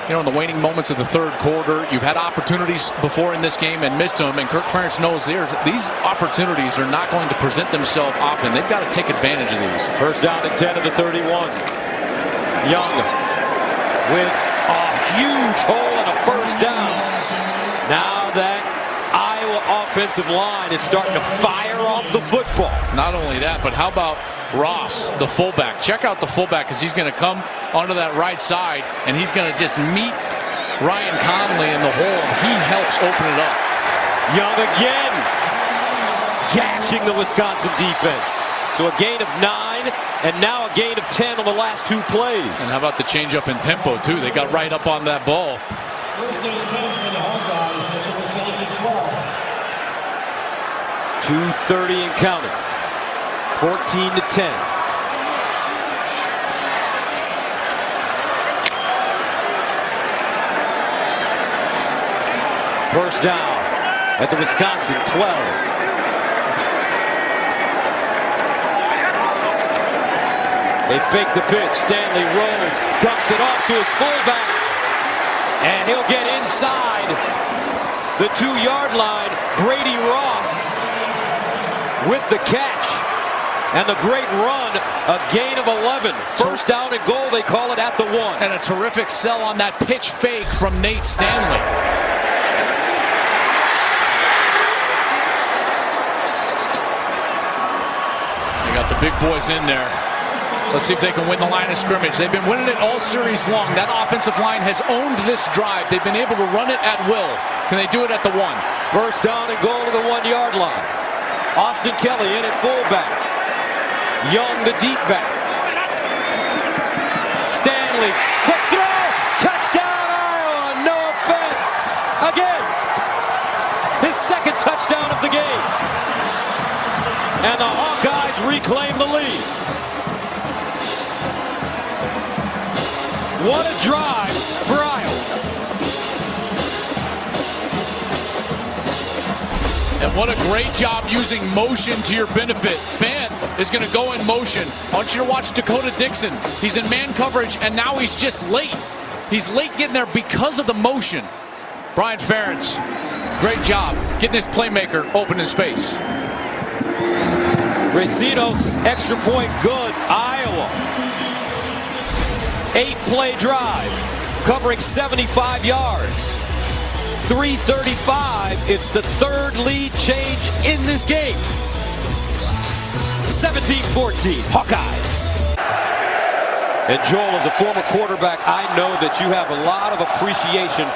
you know, in the waning moments of the third quarter. You've had opportunities before in this game and missed them, and Kirk Ferentz knows these opportunities are not going to present themselves often. They've got to take advantage of these. First down and 10 of the 31. Young with a huge hole and a first down. Now that Iowa offensive line is starting to fire off the football. Not only that, but how about Ross, the fullback? Check out the fullback, because he's going to come onto that right side, and he's going to just meet Ryan Conley in the hole, and he helps open it up. Young again, gashing the Wisconsin defense. So a gain of 9, and now a gain of 10 on the last 2 plays. And how about the change up in tempo, too? They got right up on that ball. .230 and counting. 14-10. First down at the Wisconsin 12. They fake the pitch. Stanley rolls, dumps it off to his fullback, and he'll get inside the 2-yard line. Brady Ross with the catch and the great run, a gain of 11. First down and goal, they call it at the 1. And a terrific sell on that pitch fake from Nate Stanley. They got the big boys in there. Let's see if they can win the line of scrimmage. They've been winning it all series long. That offensive line has owned this drive. They've been able to run it at will. Can they do it at the 1? First down and goal to the 1-yard line. Austin Kelly in at fullback. Young, the deep back. Stanley, quick throw, touchdown Iowa, Noah Fent. Again, his second touchdown of the game. And the Hawkeyes reclaim the lead. What a drive for Iowa. And what a great job using motion to your benefit. Fant is going to go in motion. I want you to watch Dakota Dixon. He's in man coverage, and now he's just late. He's late getting there because of the motion. Brian Ferentz, great job getting his playmaker open in space. Racinos, extra point, good. Iowa. 8-play drive, covering 75 yards. 3:35. It's the third lead change in this game. 17-14, Hawkeyes. And Joel, as a former quarterback, I know that you have a lot of appreciation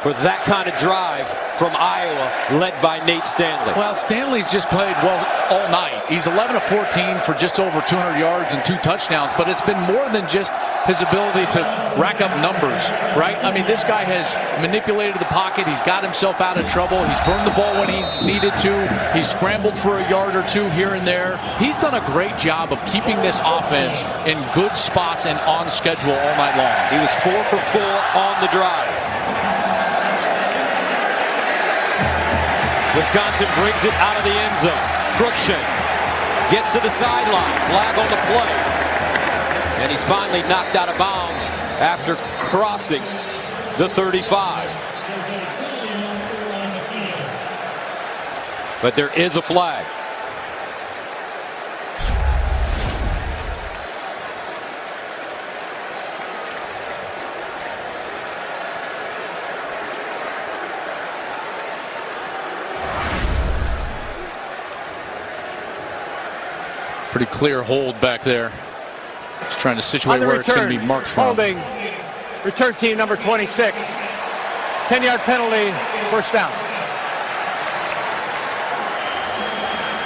for that kind of drive from Iowa, led by Nate Stanley. Well, Stanley's just played well all night. He's 11 of 14 for just over 200 yards and 2 touchdowns, but it's been more than just his ability to rack up numbers, right? I mean, this guy has manipulated the pocket. He's got himself out of trouble. He's burned the ball when he's needed to. He's scrambled for a yard or two here and there. He's done a great job of keeping this offense in good spots and on schedule all night long. He was 4 for 4 on the drive. Wisconsin brings it out of the end zone. Cruikshank gets to the sideline. Flag on the play. And he's finally knocked out of bounds after crossing the 35. But there is a flag. Pretty clear hold back there. Just trying to situate where it's going to be marked from. Holding. Return team number 26. 10-yard penalty. First down.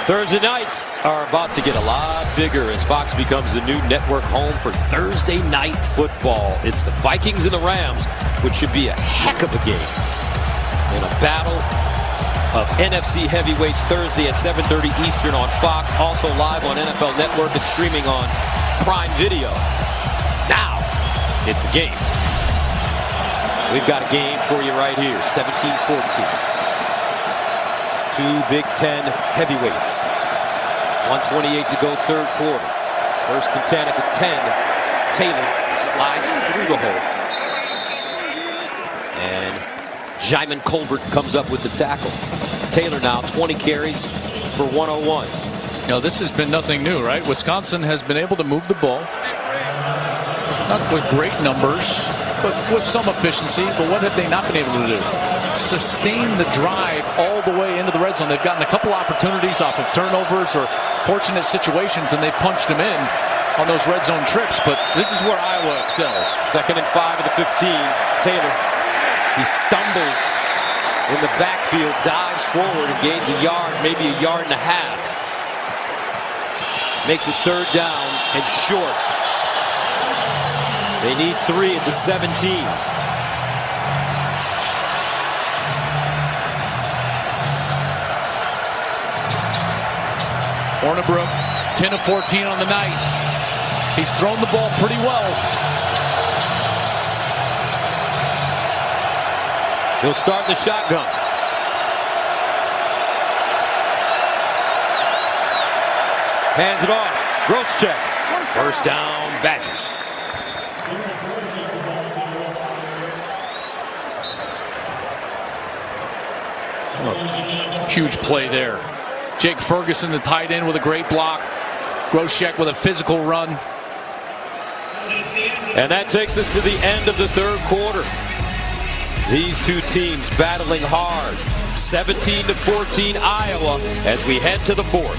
Thursday nights are about to get a lot bigger as Fox becomes the new network home for Thursday night football. It's the Vikings and the Rams, which should be a heck of a game. In a battle of NFC heavyweights Thursday at 7:30 Eastern on Fox. Also live on NFL Network and streaming on Prime Video. Now, it's a game. We've got a game for you right here. 17-14. 2 Big Ten heavyweights. 1:28 to go, third quarter. First and 10 at the 10. Taylor slides through the hole. And Jaimin Colbert comes up with the tackle. Taylor now 20 carries for 101. You know, this has been nothing new, right? Wisconsin has been able to move the ball. Not with great numbers, but with some efficiency. But what have they not been able to do? Sustain the drive all the way into the red zone. They've gotten a couple opportunities off of turnovers or fortunate situations, and they punched them in on those red zone trips. But this is where Iowa excels. 2nd and 5 at the 15. Taylor, he stumbles in the backfield, dives forward and gains a yard, maybe a yard and a half. Makes it third down and short. They need 3 at the 17. Ornabrook, 10 of 14 on the night. He's thrown the ball pretty well. He'll start the shotgun. Hands it off. Gross check. First down, Badgers. Oh, huge play there. Jake Ferguson, the tight end, with a great block. Groshek with a physical run. And that takes us to the end of the third quarter. These two teams battling hard. 17-14 Iowa as we head to the fourth.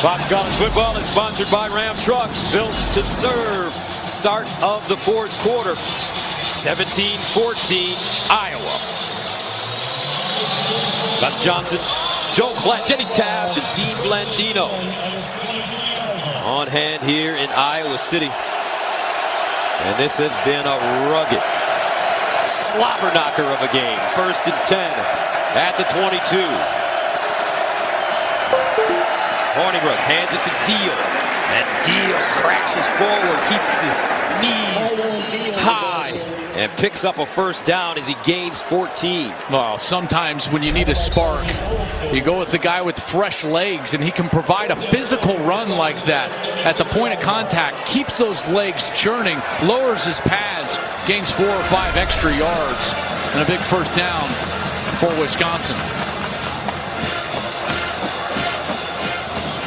Fox College Football is sponsored by Ram Trucks, built to serve. Start of the fourth quarter. 17-14 Iowa. Gus Johnson, Joe Klett, Jenny Taft, and Dean Blandino on hand here in Iowa City. And this has been a rugged slobber knocker of a game. First and 10 at the 22. Hornibrook hands it to Deal. And Deal crashes forward, keeps his knees high, and picks up a first down as he gains 14. Well, sometimes when you need a spark, you go with the guy with fresh legs, and he can provide a physical run like that at the point of contact, keeps those legs churning, lowers his pads, gains 4 or 5 extra yards, and a big first down for Wisconsin.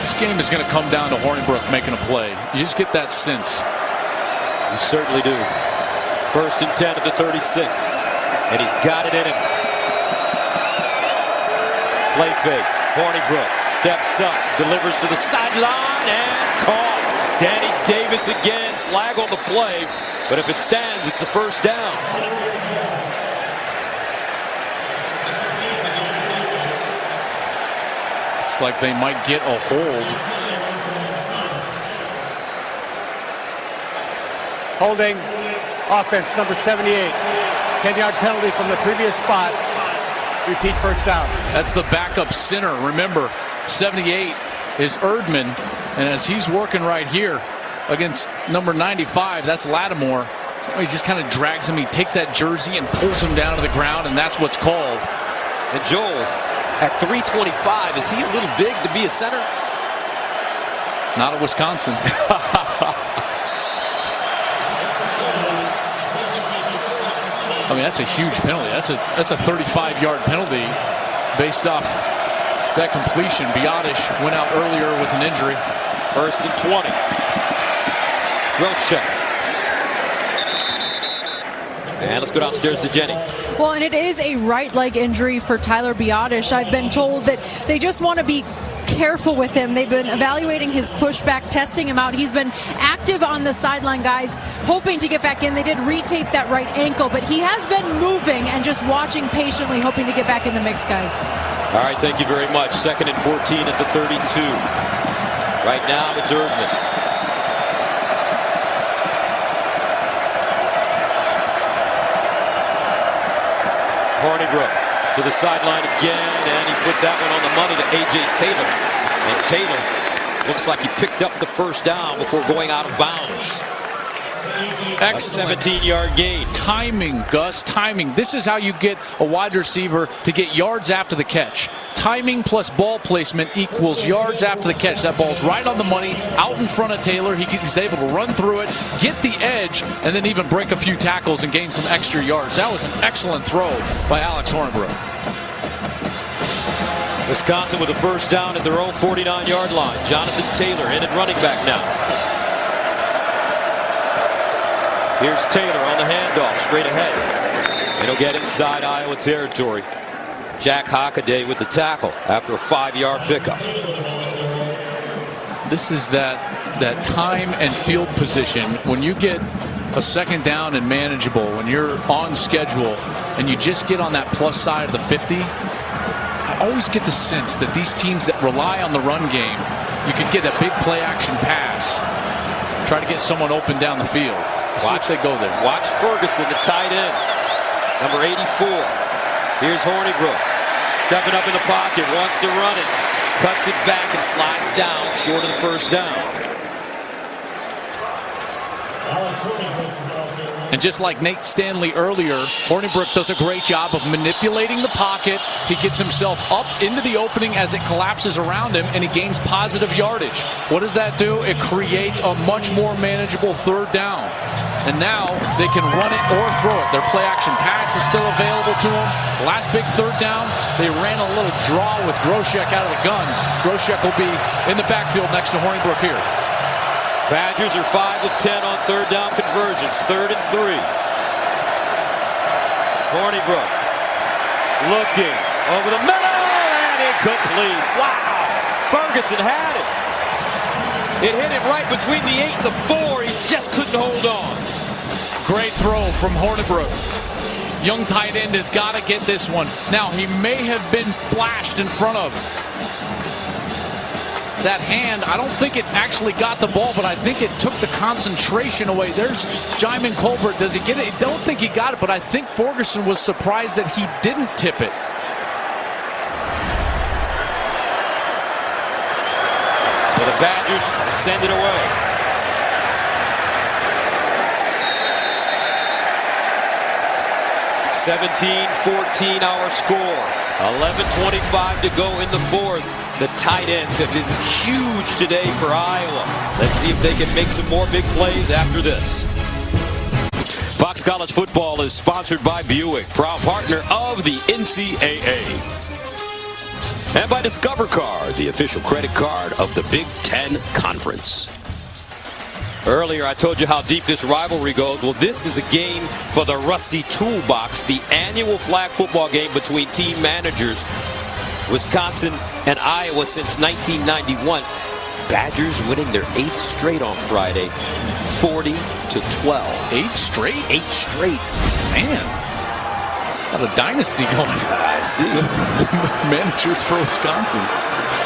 This game is going to come down to Hornibrook making a play. You just get that sense. You certainly do. First and 10 at the 36. And he's got it in him. Play fake. Hornibrook steps up, delivers to the sideline, and caught. Danny Davis again. Flag on the play. But if it stands, it's a first down. Looks like they might get a hold. Holding. Offense, number 78. 10-yard penalty from the previous spot. Repeat first down. That's the backup center. Remember, 78 is Erdman. And as he's working right here against number 95, that's Lattimore. So he just kind of drags him. He takes that jersey and pulls him down to the ground, and that's what's called. And Joel, at 325, is he a little big to be a center? Not at Wisconsin. I mean, that's a huge penalty. That's a 35-yard penalty based off that completion. Biotish went out earlier with an injury. First and 20. Gross check. And let's go downstairs to Jenny. Well, and it is a right leg injury for Tyler Biotish. I've been told that they just want to be careful with him. They've been evaluating his pushback, testing him out. He's been active on the sideline, guys, hoping to get back in. They did retape that right ankle, but he has been moving and just watching patiently, hoping to get back in the mix, guys. All right, thank you very much. Second and 14 at the 32. Right now, it's Erdman. Hornibrook to the sideline again, and he put that one on the money to A.J. Taylor. And Taylor looks like he picked up the first down before going out of bounds. Excellent. A 17-yard gain. Timing, Gus, timing. This is how you get a wide receiver to get yards after the catch. Timing plus ball placement equals yards after the catch. That ball's right on the money, out in front of Taylor. He's able to run through it, get the edge, and then even break a few tackles and gain some extra yards. That was an excellent throw by Alex Hornibrook. Wisconsin with a first down at their own 49-yard line. Jonathan Taylor in at running back now. Here's Taylor on the handoff, straight ahead. It'll get inside Iowa territory. Jack Hockaday with the tackle after a 5-yard pickup. This is that time and field position. When you get a second down and manageable, when you're on schedule, and you just get on that plus side of the 50, I always get the sense that these teams that rely on the run game, you could get a big play action pass, try to get someone open down the field. Watch if they go there. Watch Ferguson, the tight end, number 84. Here's Hornibrook, stepping up in the pocket, wants to run it, cuts it back and slides down short of the first down. And just like Nate Stanley earlier, Hornibrook does a great job of manipulating the pocket. He gets himself up into the opening as it collapses around him, and he gains positive yardage. What does that do? It creates a much more manageable third down. And now they can run it or throw it. Their play-action pass is still available to them. Last big third down, they ran a little draw with Groshek out of the gun. Groshek will be in the backfield next to Hornibrook here. Badgers are 5 of 10 on third down conversions. 3rd and 3. Hornibrook looking over the middle and incomplete. Wow! Ferguson had it. It hit him right between the 8 and the 4. He just couldn't hold on. Great throw from Hornibrook. Young tight end has got to get this one. Now, he may have been flashed in front of that hand. I don't think it actually got the ball, but I think it took the concentration away. There's Jaimin Colbert. Does he get it? I don't think he got it, but I think Ferguson was surprised that he didn't tip it. So the Badgers send it away. (17-14) our score. 11:25 to go in the fourth. The tight ends have been huge today for Iowa. Let's see if they can make some more big plays after this. Fox College Football is sponsored by Buick, proud partner of the NCAA. And by Discover Card, the official credit card of the Big Ten Conference. Earlier, I told you how deep this rivalry goes. Well, this is a game for the Rusty Toolbox, the annual flag football game between team managers. Wisconsin and Iowa since 1991. Badgers winning their 8th straight on Friday, 40-12. 8 straight? 8 straight. Man, got a dynasty going. I see. Managers for Wisconsin.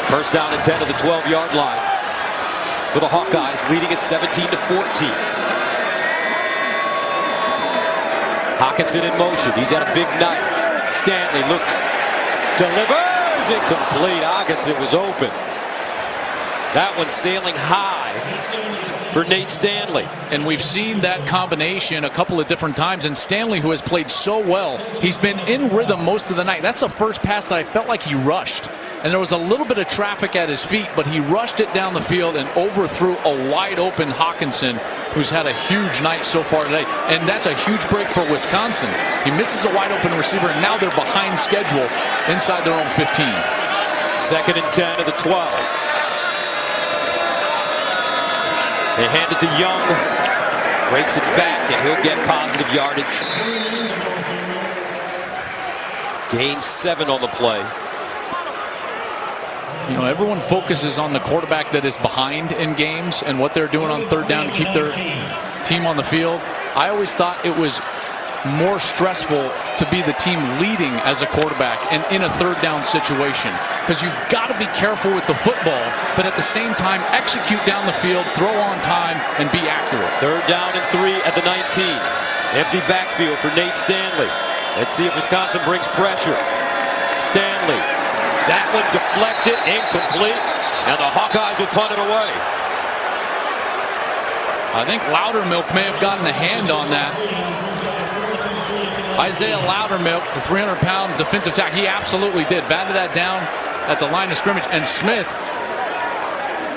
First down and 10 to the 12-yard line. For the Hawkeyes, leading at 17-14. Hockenson in motion. He's had a big night. Stanley looks, delivers. Incomplete. Hockenson was open. That one's sailing high for Nate Stanley. And we've seen that combination a couple of different times. And Stanley, who has played so well, he's been in rhythm most of the night. That's the first pass that I felt like he rushed. And there was a little bit of traffic at his feet, but he rushed it down the field and overthrew a wide-open Hockenson, who's had a huge night so far today. And that's a huge break for Wisconsin. He misses a wide-open receiver, and now they're behind schedule inside their own 15. 2nd and 10 to the 12. They hand it to Young. Breaks it back, and he'll get positive yardage. Gains 7 on the play. You know, everyone focuses on the quarterback that is behind in games and what they're doing on third down to keep their team on the field. I always thought it was more stressful to be the team leading as a quarterback and in a third down situation, because you've got to be careful with the football, but at the same time execute down the field, throw on time, and be accurate. 3rd down and 3 at the 19. Empty backfield for Nate Stanley. Let's see if Wisconsin brings pressure. Stanley. That one deflected, incomplete, and the Hawkeyes will punt it away. I think Loudermilk may have gotten a hand on that. Isaiah Loudermilk, the 300-pound defensive tackle, he absolutely did. Batted that down at the line of scrimmage. And Smith,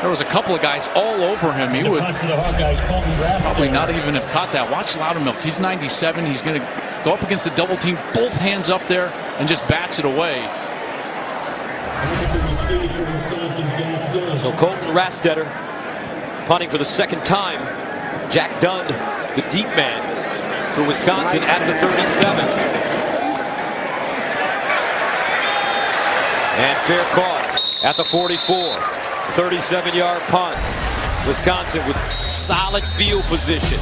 there was a couple of guys all over him. He would probably not even have caught that. Watch Loudermilk. He's 97. He's going to go up against the double team, both hands up there, and just bats it away. So Colton Rastetter punting for the 2nd time. Jack Dunn, the deep man for Wisconsin at the 37. And fair caught at the 44. 37-yard punt. Wisconsin with solid field position.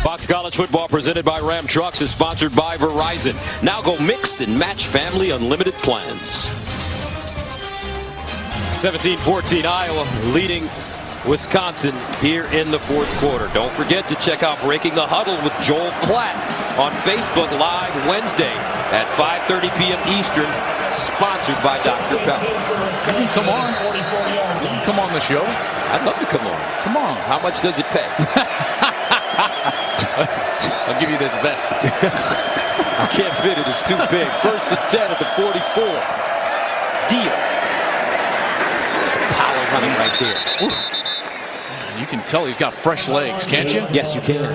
Fox College Football presented by Ram Trucks is sponsored by Verizon. Now go mix and match family unlimited plans. 17-14 Iowa leading Wisconsin here in the 4th quarter. Don't forget to check out Breaking the Huddle with Joel Klatt on Facebook Live Wednesday at 5:30 p.m. Eastern sponsored by Dr. Pepper. Come on. You can come on the show. I'd love to come on. Come on. How much does it pay? I'll give you this vest. I can't fit it. It's too big. 1st and 10 at the 44. Deal. There's a power running right there. Oof. You can tell he's got fresh legs, can't you? Yes, you can.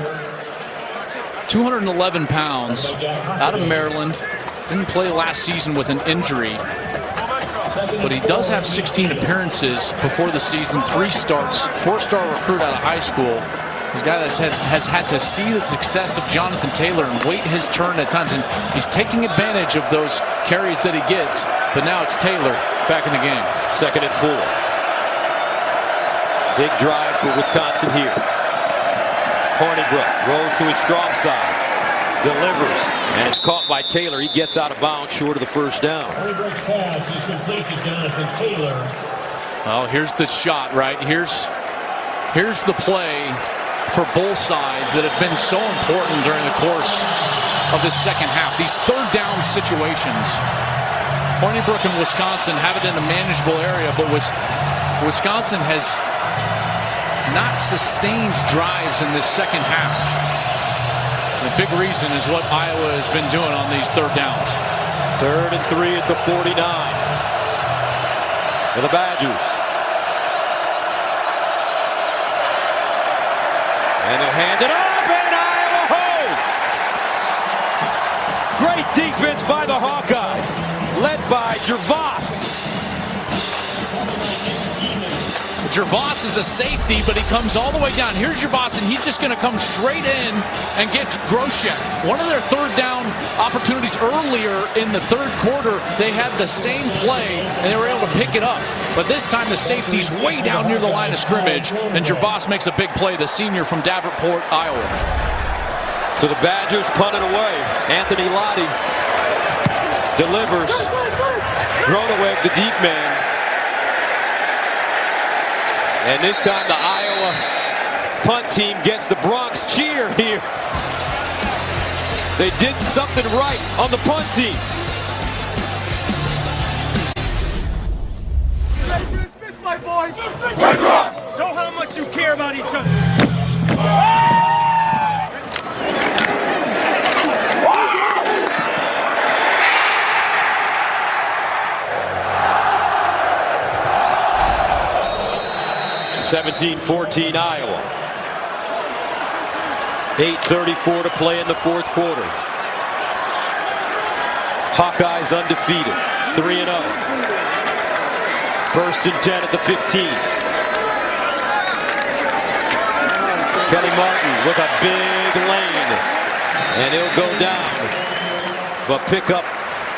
211 pounds, out of Maryland. Didn't play last season with an injury. But he does have 16 appearances before the season, 3 starts, 4-star recruit out of high school. He's a guy that has had to see the success of Jonathan Taylor and wait his turn at times. And he's taking advantage of those carries that he gets. But now it's Taylor back in the game. 2nd and 4. Big drive for Wisconsin here. Hornibrook rolls to his strong side. Delivers. And it's caught by Taylor. He gets out of bounds short of the first down. Well, here's the shot, right? Here's the play for both sides that have been so important during the course of this second half. These third down situations. Hornibrook and Wisconsin have it in a manageable area, but Wisconsin has not sustained drives in this second half. The big reason is what Iowa has been doing on these third downs. 3rd and 3 at the 49 for the Badgers. And they hand it off, and Iowa holds. Great defense by the Hawkeyes, led by Gervais. Gervais is a safety, but he comes all the way down. Here's Gervais, and he's just going to come straight in and get Groshek. One of their third down opportunities earlier in the third quarter, they had the same play, and they were able to pick it up. But this time the safety's way down near the line of scrimmage, and Gervais makes a big play, the senior from Davenport, Iowa. So the Badgers punt it away. Anthony Lottie delivers. Groneweg, the deep man. And this time the Iowa punt team gets the Bronx cheer here. They did something right on the punt team. Ready for this fist fight, boys? Show how much you care about each other. 17-14 Iowa. 8:34 to play in the fourth quarter. Hawkeyes undefeated, 3-0. 1st and 10 at the 15. Kelly Martin with a big lane, and he'll go down, but pick up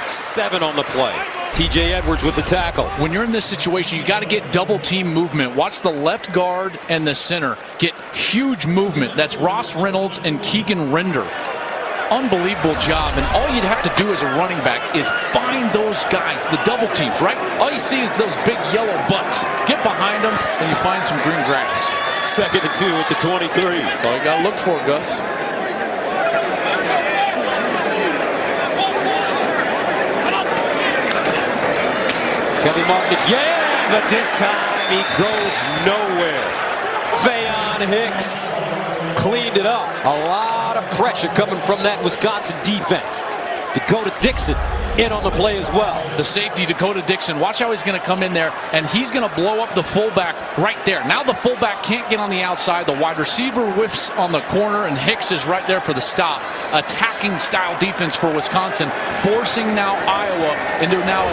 7 on the play. TJ Edwards with the tackle. When you're in this situation, you got to get double team movement. Watch the left guard and the center get huge movement. That's Ross Reynolds and Keegan Render. Unbelievable job, and all you'd have to do as a running back is find those guys, the double teams, right? All you see is those big yellow butts. Get behind them, and you find some green grass. 2nd and 2 at the 23. That's all you got to look for, Gus. Kelly Martin again, but this time he goes nowhere. Fayon Hicks cleaned it up. A lot of pressure coming from that Wisconsin defense. Dakota Dixon in on the play as well. The safety, Dakota Dixon. Watch how he's going to come in there, and he's going to blow up the fullback right there. Now the fullback can't get on the outside. The wide receiver whiffs on the corner, and Hicks is right there for the stop. Attacking style defense for Wisconsin, forcing now Iowa into now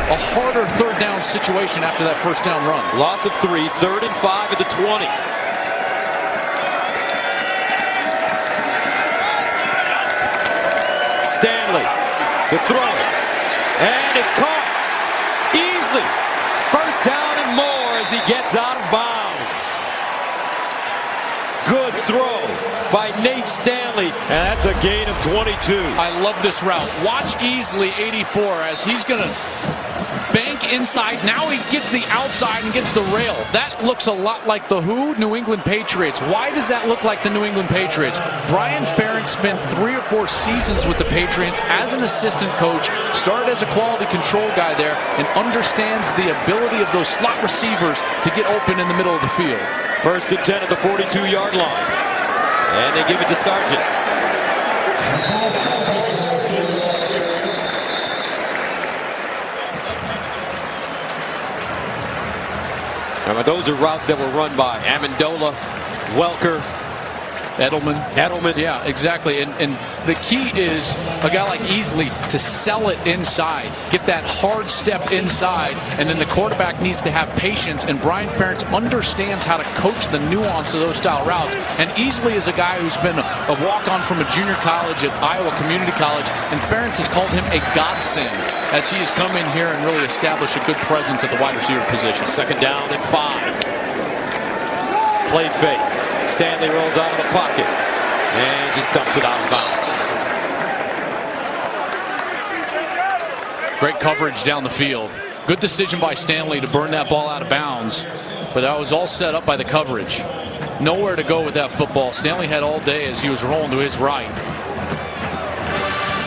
a harder third down situation after that first down run. Loss of 3, 3rd and 5 at the 20. Stanley to throw, and it's caught easily. 1st down and more as he gets out of bounds. Good throw by Nate Stanley, and that's a gain of 22. I love this route. Watch Easley, 84, as he's going to bank inside. Now he gets the outside and gets the rail. That looks a lot like the who? New England Patriots. Why does that look like the New England Patriots? Brian Ferentz spent 3 or 4 seasons with the Patriots as an assistant coach, started as a quality control guy there, and understands the ability of those slot receivers to get open in the middle of the field. 1st and 10 at the 42-yard line. And they give it to Sargent. Those are routes that were run by Amendola, Welker, Edelman. Yeah, exactly. And the key is a guy like Easley to sell it inside, get that hard step inside, and then the quarterback needs to have patience. And Brian Ferentz understands how to coach the nuance of those style routes. And Easley is a guy who's been a walk-on from a junior college at Iowa Community College, and Ferentz has called him a godsend as he has come in here and really established a good presence at the wide receiver position. 2nd down and 5. Play fake. Stanley rolls out of the pocket and just dumps it out of bounds. Great coverage down the field. Good decision by Stanley to burn that ball out of bounds, but that was all set up by the coverage. Nowhere to go with that football. Stanley had all day as he was rolling to his right.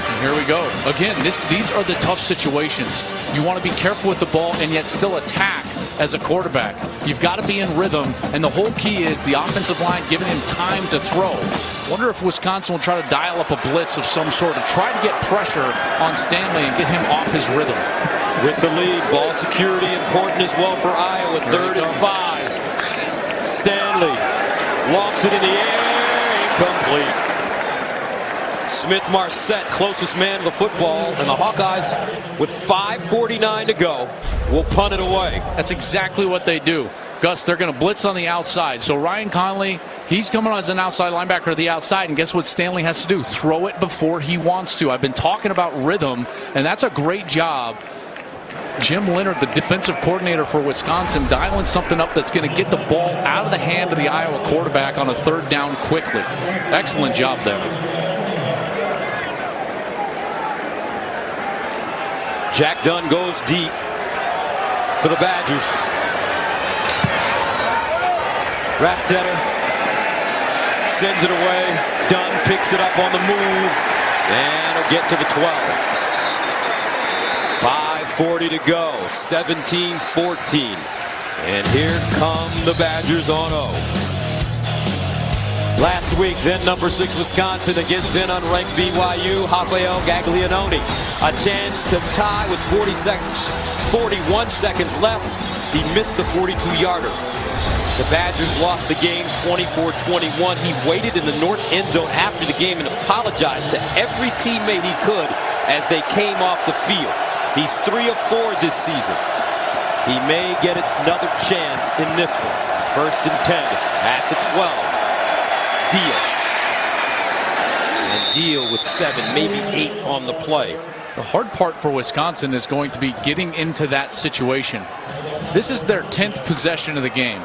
And here we go. Again, these are the tough situations. You want to be careful with the ball and yet still attack as a quarterback. You've got to be in rhythm, and the whole key is the offensive line giving him time to throw. Wonder if Wisconsin will try to dial up a blitz of some sort to try to get pressure on Stanley and get him off his rhythm. With the lead, ball security important as well for Iowa. 3rd and 5. Stanley lofts it in the air, incomplete. Smith-Marset, closest man to the football, and the Hawkeyes, with 5:49 to go, will punt it away. That's exactly what they do. Gus, they're going to blitz on the outside. So Ryan Conley, he's coming on as an outside linebacker to the outside, and guess what Stanley has to do? Throw it before he wants to. I've been talking about rhythm, and that's a great job. Jim Leonard, the defensive coordinator for Wisconsin, dialing something up that's going to get the ball out of the hand of the Iowa quarterback on a 3rd down quickly. Excellent job there. Jack Dunn goes deep for the Badgers. Rastetter sends it away. Dunn picks it up on the move and will get to the 12. 5:40 to go. 17-14. And here come the Badgers on O. Last week, then number 6 Wisconsin against then unranked BYU, Rafael Gaglianone. A chance to tie with 41 seconds left. He missed the 42-yarder. The Badgers lost the game 24-21. He waited in the north end zone after the game and apologized to every teammate he could as they came off the field. He's 3 of 4 this season. He may get another chance in this one. 1st and 10 at the 12. Deal. And Deal with 7, maybe 8 on the play. The hard part for Wisconsin is going to be getting into that situation. This is their 10th possession of the game.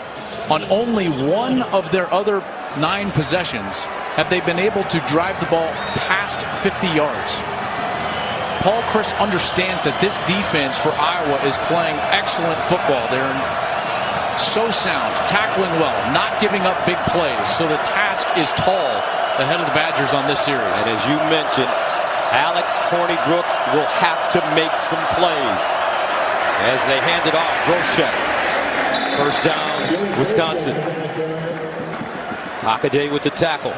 On only one of their other 9 possessions have they been able to drive the ball past 50 yards. Paul Chryst understands that this defense for Iowa is playing excellent football. They're so sound, tackling well, not giving up big plays. So the task is tall ahead of the Badgers on this series. And as you mentioned, Alex Hornibrook will have to make some plays as they hand it off. Rochette. 1st down, Wisconsin. Hockaday with the tackle.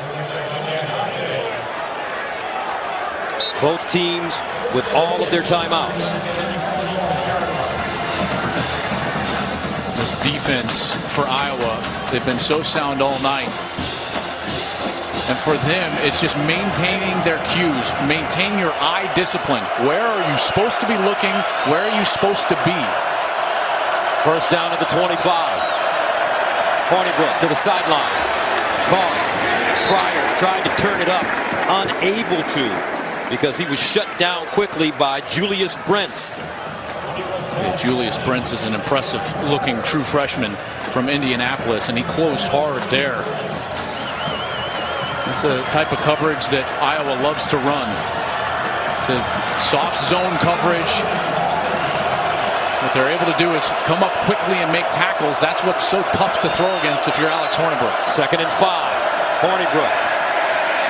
Both teams with all of their timeouts. This defense for Iowa, they've been so sound all night. And for them, it's just maintaining their cues, maintain your eye discipline. Where are you supposed to be looking? Where are you supposed to be? 1st down at the 25. Hornibrook to the sideline. Caught. Pryor tried to turn it up. Unable to because he was shut down quickly by Julius Brents. Yeah, Julius Brents is an impressive-looking true freshman from Indianapolis, and he closed hard there. It's a type of coverage that Iowa loves to run. It's a soft zone coverage with What they're able to do is come up quickly and make tackles. That's what's so tough to throw against if you're Alex Hornibrook. 2nd and 5. Hornibrook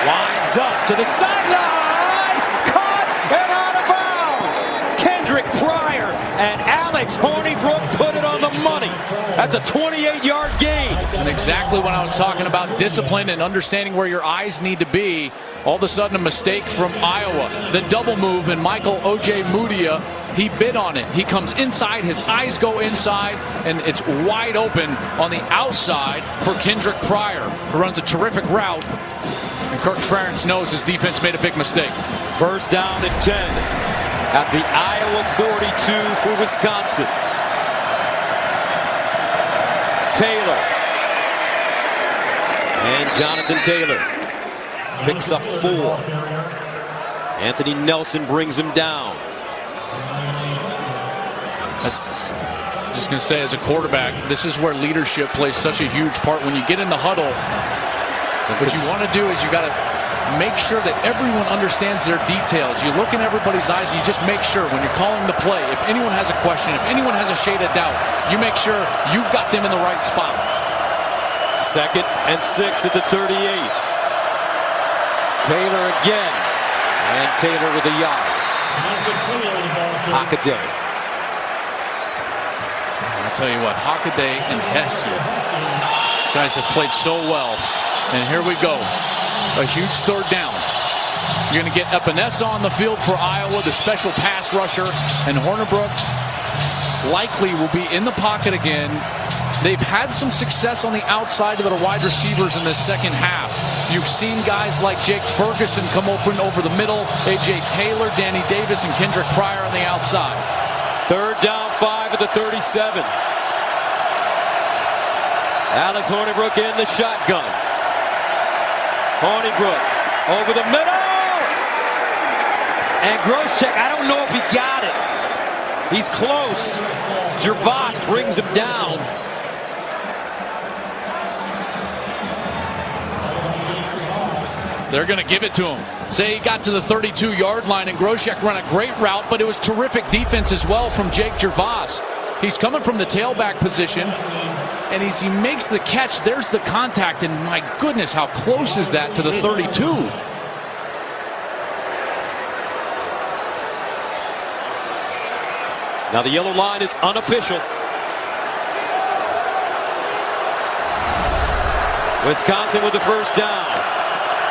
lines up to the sideline. Caught and out of bounds. Kendrick Pryor and Alex Hornibrook put it on the money. That's a 28-yard gain. And exactly when I was talking about discipline and understanding where your eyes need to be, all of a sudden a mistake from Iowa. The double move, and Michael O.J. Mudia, he bid on it. He comes inside, his eyes go inside, and it's wide open on the outside for Kendrick Pryor, who runs a terrific route. And Kirk Ferentz knows his defense made a big mistake. 1st down and 10 at the Iowa 42 for Wisconsin. Taylor. And Jonathan Taylor picks up 4. Anthony Nelson brings him down. Just going to say, as a quarterback, this is where leadership plays such a huge part. When you get in the huddle, what you want to do is you got to make sure that everyone understands their details. You look in everybody's eyes and you just make sure when you're calling the play, if anyone has a question, if anyone has a shade of doubt, you make sure you've got them in the right spot. 2nd and 6 at the 38. Taylor again. And Taylor with a yard. Hockaday. I'll tell you what, Hockaday and Hesse, these guys have played so well. And here we go. A huge 3rd down. You're going to get Epinesa on the field for Iowa, the special pass rusher. And Hornibrook likely will be in the pocket again. They've had some success on the outside of their wide receivers in this 2nd half. You've seen guys like Jake Ferguson come open over the middle, A.J. Taylor, Danny Davis, and Kendrick Pryor on the outside. 3rd down, 5 at the 37. Alex Hornibrook in the shotgun. Hornibrook over the middle. And Groszczyk, I don't know if he got it. He's close. Gervais brings him down. They're going to give it to him. Say he got to the 32-yard line, and Groszczyk ran a great route, but it was terrific defense as well from Jake Gervais. He's coming from the tailback position, and as he makes the catch, there's the contact, and my goodness, how close is that to the 32? Now the yellow line is unofficial. Wisconsin with the 1st down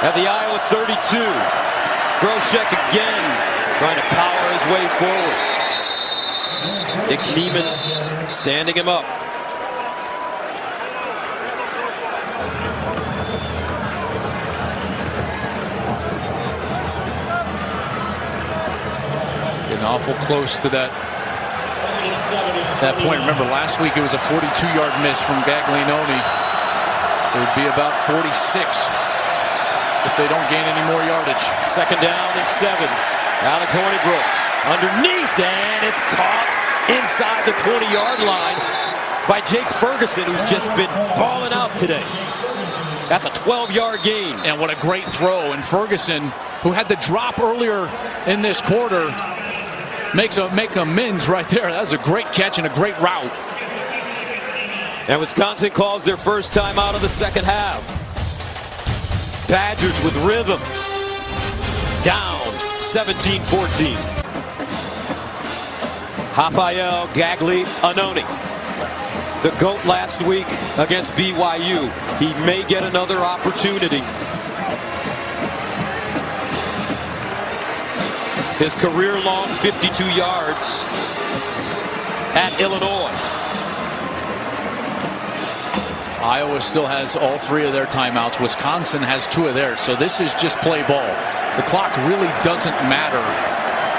at the Iowa 32. Groszczyk again trying to power his way forward. Nick Neiman standing him up. Getting awful close to that point. Remember, last week it was a 42-yard miss from Gaglianone. It would be about 46 if they don't gain any more yardage. 2nd down and 7. Alex Hornibrook underneath, and it's caught inside the 20-yard line by Jake Ferguson, who's just been balling out today. That's a 12-yard gain. And what a great throw. And Ferguson, who had the drop earlier in this quarter, make amends right there. That was a great catch and a great route. And Wisconsin calls their first time out of the 2nd half. Badgers with rhythm. Down 17-14. Rafael Gaglianone, the GOAT last week against BYU. He may get another opportunity. His career-long 52 yards at Illinois. Iowa still has all 3 of their timeouts. Wisconsin has 2 of theirs. So this is just play ball. The clock really doesn't matter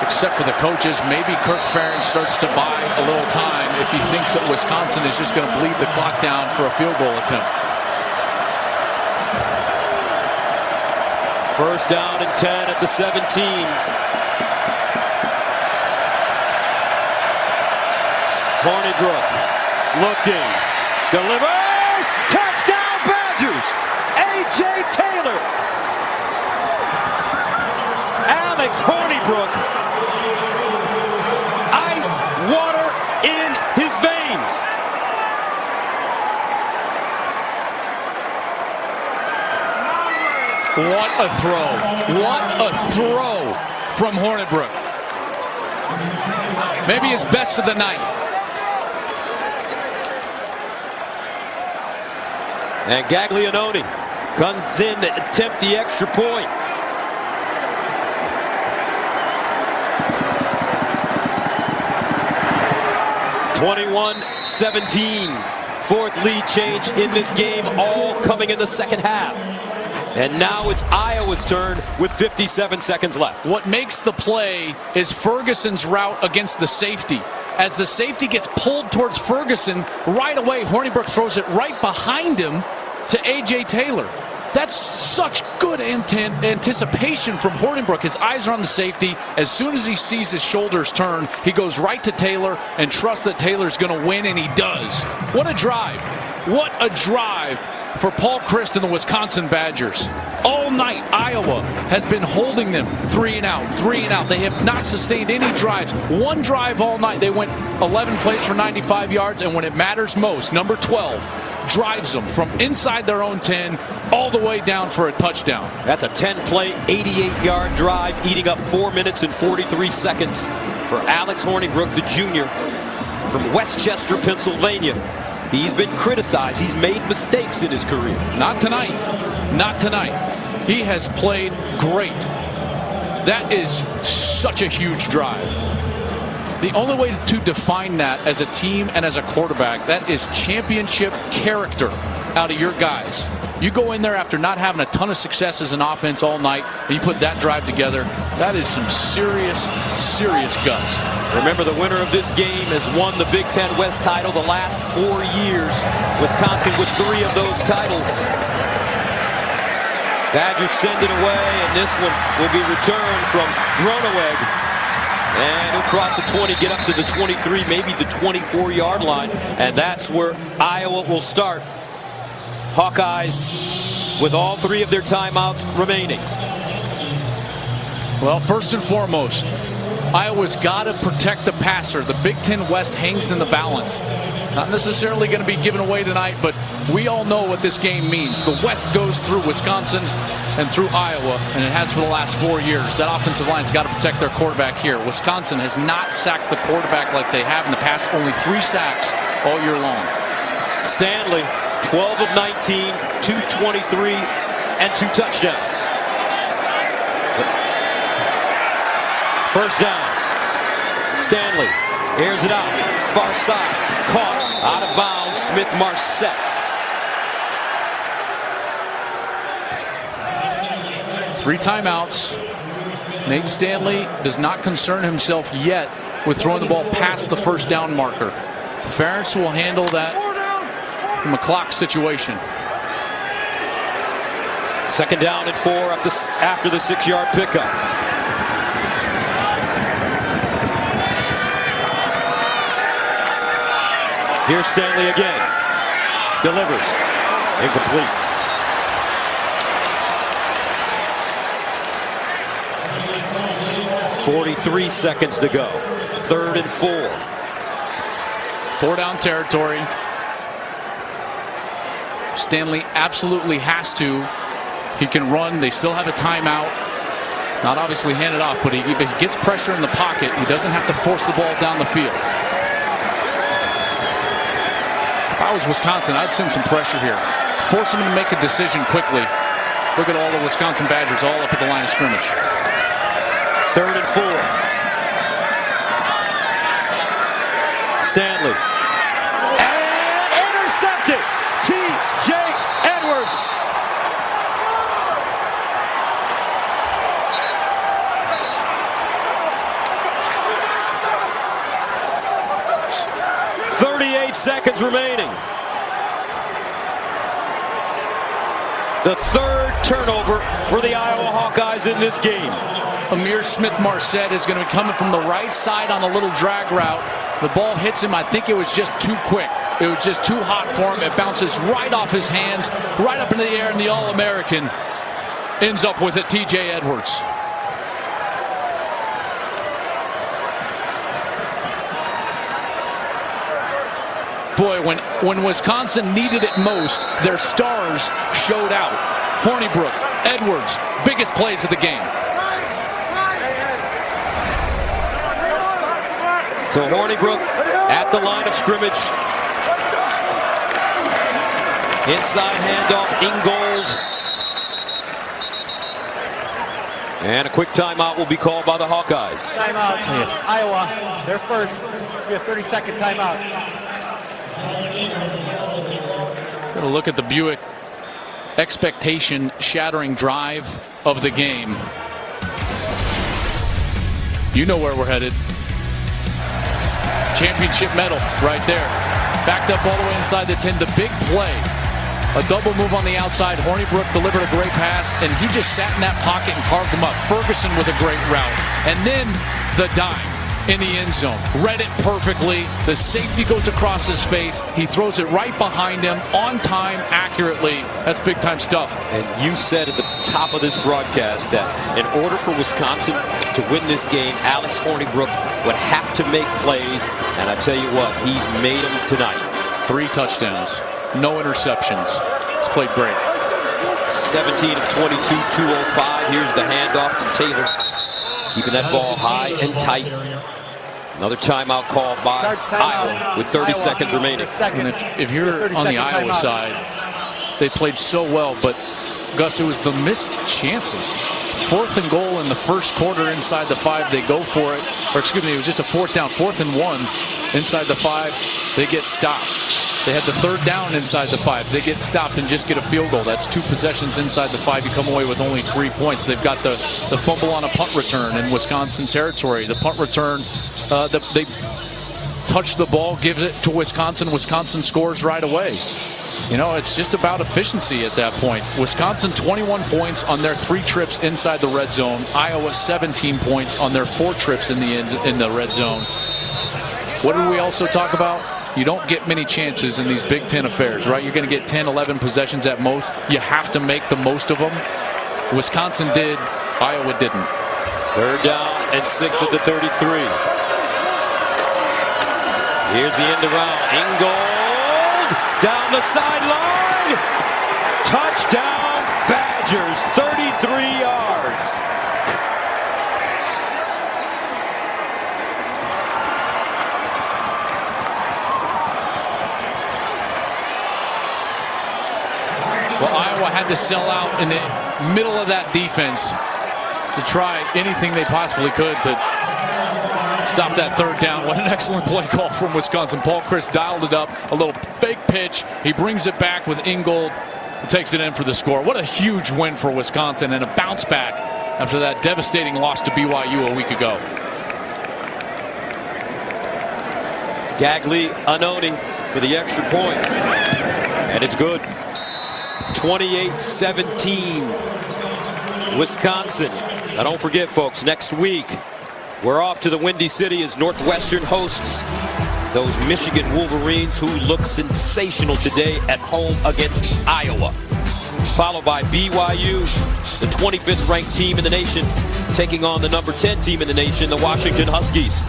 except for the coaches. Maybe Kirk Ferentz starts to buy a little time if he thinks that Wisconsin is just going to bleed the clock down for a field goal attempt. 1st down and 10 at the 17. Hornibrook looking, delivers, touchdown Badgers! A.J. Taylor. Alex Hornibrook, ice water in his veins. What a throw. What a throw from Hornibrook. Maybe his best of the night. And Gaglianone comes in to attempt the extra point. (21-17). Fourth lead change in this game, all coming in the second half. And now it's Iowa's turn with 57 seconds left. What makes the play is Ferguson's route against the safety. As the safety gets pulled towards Ferguson, right away Hornibrook throws it right behind him to A.J. Taylor. That's such good anticipation from Hornibrook. His eyes are on the safety. As soon as he sees his shoulders turn, he goes right to Taylor and trusts that Taylor's going to win, and he does. What a drive. What a drive for Paul Chryst and the Wisconsin Badgers. All night, Iowa has been holding them 3 and out, 3 and out. They have not sustained any drives. One drive all night. They went 11 plays for 95 yards, and when it matters most, number 12 drives them from inside their own 10 all the way down for a touchdown. That's a 10-play, 88-yard drive, eating up 4 minutes and 43 seconds for Alex Hornibrook, the junior from Westchester, Pennsylvania. He's been criticized. He's made mistakes in his career. Not tonight. Not tonight. He has played great. That is such a huge drive. The only way to define that as a team and as a quarterback, that is championship character out of your guys. You go in there after not having a ton of success as an offense all night, and you put that drive together. That is some serious, serious guts. Remember, the winner of this game has won the Big Ten West title the last 4 years. Wisconsin with 3 of those titles. Badgers send it away, and this one will be returned from Groeneweg. And he'll cross the 20, get up to the 23, maybe the 24-yard line. And that's where Iowa will start. Hawkeyes with all 3 of their timeouts remaining. Well, first and foremost, Iowa's got to protect the passer. The Big Ten West hangs in the balance. Not necessarily going to be given away tonight, but we all know what this game means. The West goes through Wisconsin and through Iowa, and it has for the last 4 years. That offensive line's got to protect their quarterback here. Wisconsin has not sacked the quarterback like they have in the past. Only 3 sacks all year long. Stanley, 12 of 19, 223, and 2 touchdowns. First down. Stanley airs it out. Far side. Caught. Out of bounds. Smith-Marset. 3 timeouts. Nate Stanley does not concern himself yet with throwing the ball past the first down marker. Ferentz will handle that from a clock situation. Second down and 4 after the 6-yard pickup. Here's Stanley again. Delivers. Incomplete. .43 seconds to go. 3rd and 4. 4-down territory. Stanley absolutely has to. He can run. They still have a timeout. Not obviously handed off, but if he gets pressure in the pocket, he doesn't have to force the ball down the field. If I was Wisconsin, I'd send some pressure here. Force them to make a decision quickly. Look at all the Wisconsin Badgers all up at the line of scrimmage. 3rd and 4. Stanley. And intercepted. T.J. Edwards. Seconds remaining. The 3rd turnover for the Iowa Hawkeyes in this game. Amir Smith-Marset is going to be coming from the right side on a little drag route. The ball hits him. I think it was just too quick. It was just too hot for him. It bounces right off his hands, right up into the air, and the All-American ends up with it, T.J. Edwards. when Wisconsin needed it most, their stars showed out. Hornibrook, Edwards, biggest plays of the game. So Hornibrook at the line of scrimmage. Inside handoff, Ingold. And a quick timeout will be called by the Hawkeyes. Timeout. Iowa, they're first. This will be a 30-second timeout. Gonna look at the Buick expectation-shattering drive of the game. You know where we're headed. Championship medal right there. Backed up all the way inside the 10. The big play. A double move on the outside. Hornibrook delivered a great pass, and he just sat in that pocket and carved them up. Ferguson with a great route. And then the dime in the end zone. Read it perfectly. The safety goes across his face. He throws it right behind him on time, accurately. That's big-time stuff. And you said at the top of this broadcast that in order for Wisconsin to win this game, Alex Hornibrook would have to make plays. And I tell you what, he's made them tonight. 3 touchdowns. No interceptions. He's played great. 17 of 22, 205. Here's the handoff to Taylor. Keeping that ball high and tight. Another timeout called by Iowa with 30 seconds remaining. And if you're on the Iowa side, they played so well, but Gus, it was the missed chances. 4th and goal in the first quarter inside the 5. They go for it. Or excuse me, it was just a 4th down. 4th and 1 inside the 5. They get stopped. They had the 3rd down inside the 5. They get stopped and just get a field goal. That's 2 possessions inside the 5. You come away with only 3 points. They've got the fumble on a punt return in Wisconsin territory. The punt return, they touch the ball, gives it to Wisconsin. Wisconsin scores right away. You know, it's just about efficiency at that point. Wisconsin 21 points on their 3 trips inside the red zone. Iowa 17 points on their 4 trips in the red zone. What did we also talk about? You don't get many chances in these Big Ten affairs, right? You're going to get 10, 11 possessions at most. You have to make the most of them. Wisconsin did. Iowa didn't. 3rd down and 6 at the 33. Here's the end around. Ingold down the sideline. Touchdown Badgers. 33 yards. Well, Iowa had to sell out in the middle of that defense to try anything they possibly could to stop that 3rd down. What an excellent play call from Wisconsin. Paul Chryst dialed it up. A little fake pitch. He brings it back with Ingold and takes it in for the score. What a huge win for Wisconsin and a bounce back after that devastating loss to BYU a week ago. Gagley Anoni for the extra point. And it's good. 28-17 Wisconsin. Now don't forget, folks, next week we're off to the Windy City as Northwestern hosts those Michigan Wolverines, who look sensational today at home against Iowa. Followed by BYU, the 25th ranked team in the nation, taking on the number 10 team in the nation, the Washington Huskies.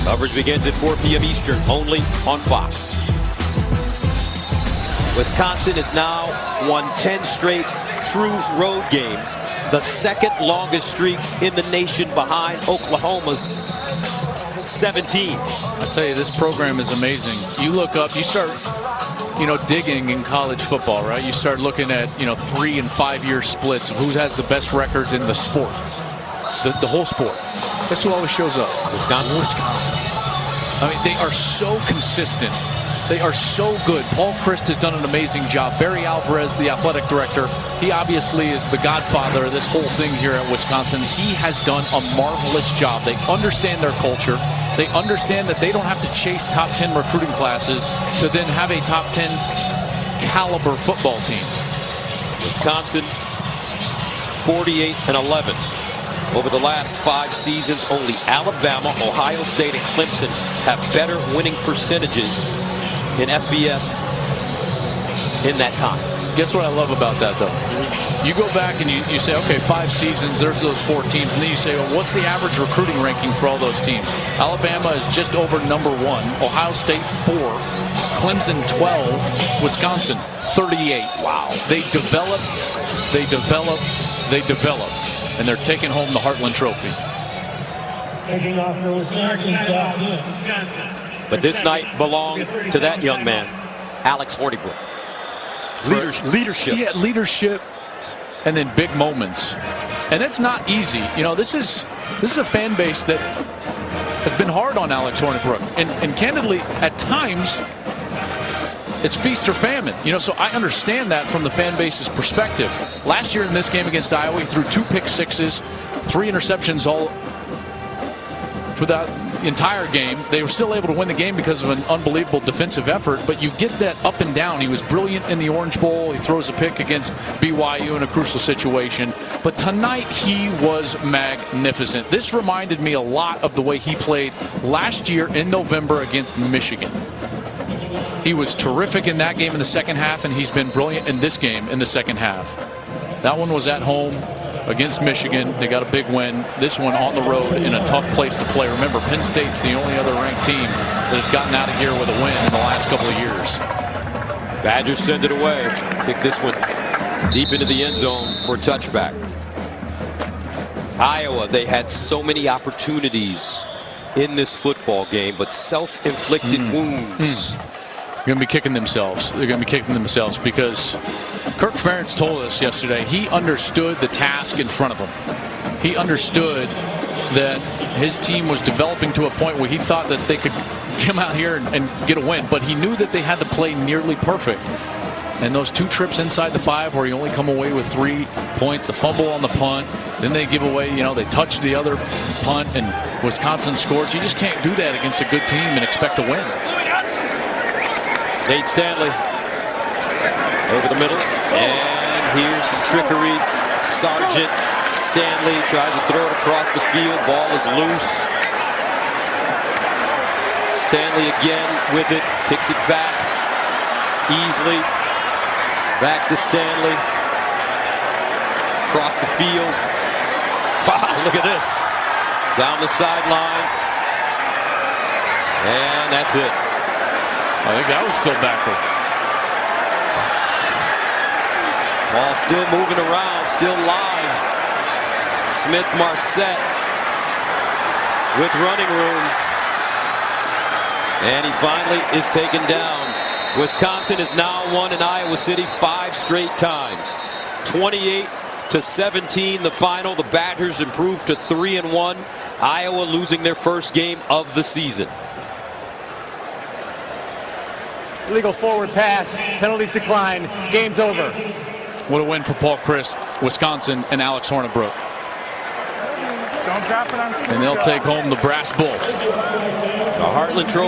Coverage begins at 4 p.m. Eastern, only on Fox. Wisconsin has now won 10 straight true road games, the 2nd longest streak in the nation behind Oklahoma's 17. I tell you, this program is amazing. You look up, you start, digging in college football, right? You start looking at, 3 and 5 year splits of who has the best records in the sport, the whole sport. Guess who always shows up? Wisconsin. I mean, they are so consistent. They are so good. Paul Chryst has done an amazing job. Barry Alvarez, the athletic director, he obviously is the godfather of this whole thing here at Wisconsin. He has done a marvelous job. They understand their culture. They understand that they don't have to chase top 10 recruiting classes to then have a top 10 caliber football team. Wisconsin 48-11. Over the last 5 seasons, only Alabama, Ohio State, and Clemson have better winning percentages in FBS in that time. Guess what I love about that, though? you go back and you say, okay, 5 seasons, there's those 4 teams, and then you say, well, what's the average recruiting ranking for all those teams? Alabama is just over number 1, Ohio State 4, Clemson 12, Wisconsin 38. Wow. They develop, and they're taking home the Heartland Trophy. But this night belonged to that young man, Alex Hornibrook. Leadership. Yeah, leadership, and then big moments. And it's not easy. You know, this is a fan base that has been hard on Alex Hornibrook. And candidly, at times, it's feast or famine. You know, so I understand that from the fan base's perspective. Last year in this game against Iowa, he threw 2 pick sixes, 3 interceptions all for that entire game. They were still able to win the game because of an unbelievable defensive effort, but you get that up and down. He was brilliant in the Orange Bowl. He throws a pick against BYU in a crucial situation, but tonight he was magnificent. This reminded me a lot of the way he played last year in November against Michigan. He was terrific in that game in the second half, and he's been brilliant in this game in the second half. That one was at home against Michigan. They got a big win. This one on the road in a tough place to play. Remember, Penn State's the only other ranked team that has gotten out of here with a win in the last couple of years. Badgers send it away. Kick this one deep into the end zone for a touchback. Iowa, they had so many opportunities in this football game, but self-inflicted wounds. Going to be kicking themselves. They're going to be kicking themselves because Kirk Ferentz told us yesterday he understood the task in front of him. He understood that his team was developing to a point where he thought that they could come out here and get a win, but he knew that they had to play nearly perfect. And those 2 trips inside the 5 where you only come away with 3 points, the fumble on the punt, then they give away, you know, they touch the other punt and Wisconsin scores. You just can't do that against a good team and expect to win. Nate Stanley over the middle, and here's some trickery. Sargent Stanley tries to throw it across the field. Ball is loose. Stanley again with it, kicks it back easily. Back to Stanley. Across the field. Wow, look at this. Down the sideline. And that's it. I think that was still backward. Ball still moving around, still live. Smith-Marset with running room. And he finally is taken down. Wisconsin has now won in Iowa City 5 straight times. 28-17 the final. The Badgers improved to 3-1. Iowa losing their first game of the season. Illegal forward pass, penalties decline, game's over. What a win for Paul Chryst, Wisconsin, and Alex Hornibrook. Don't drop it on. And they'll take home the brass bull. The Heartland Trophy.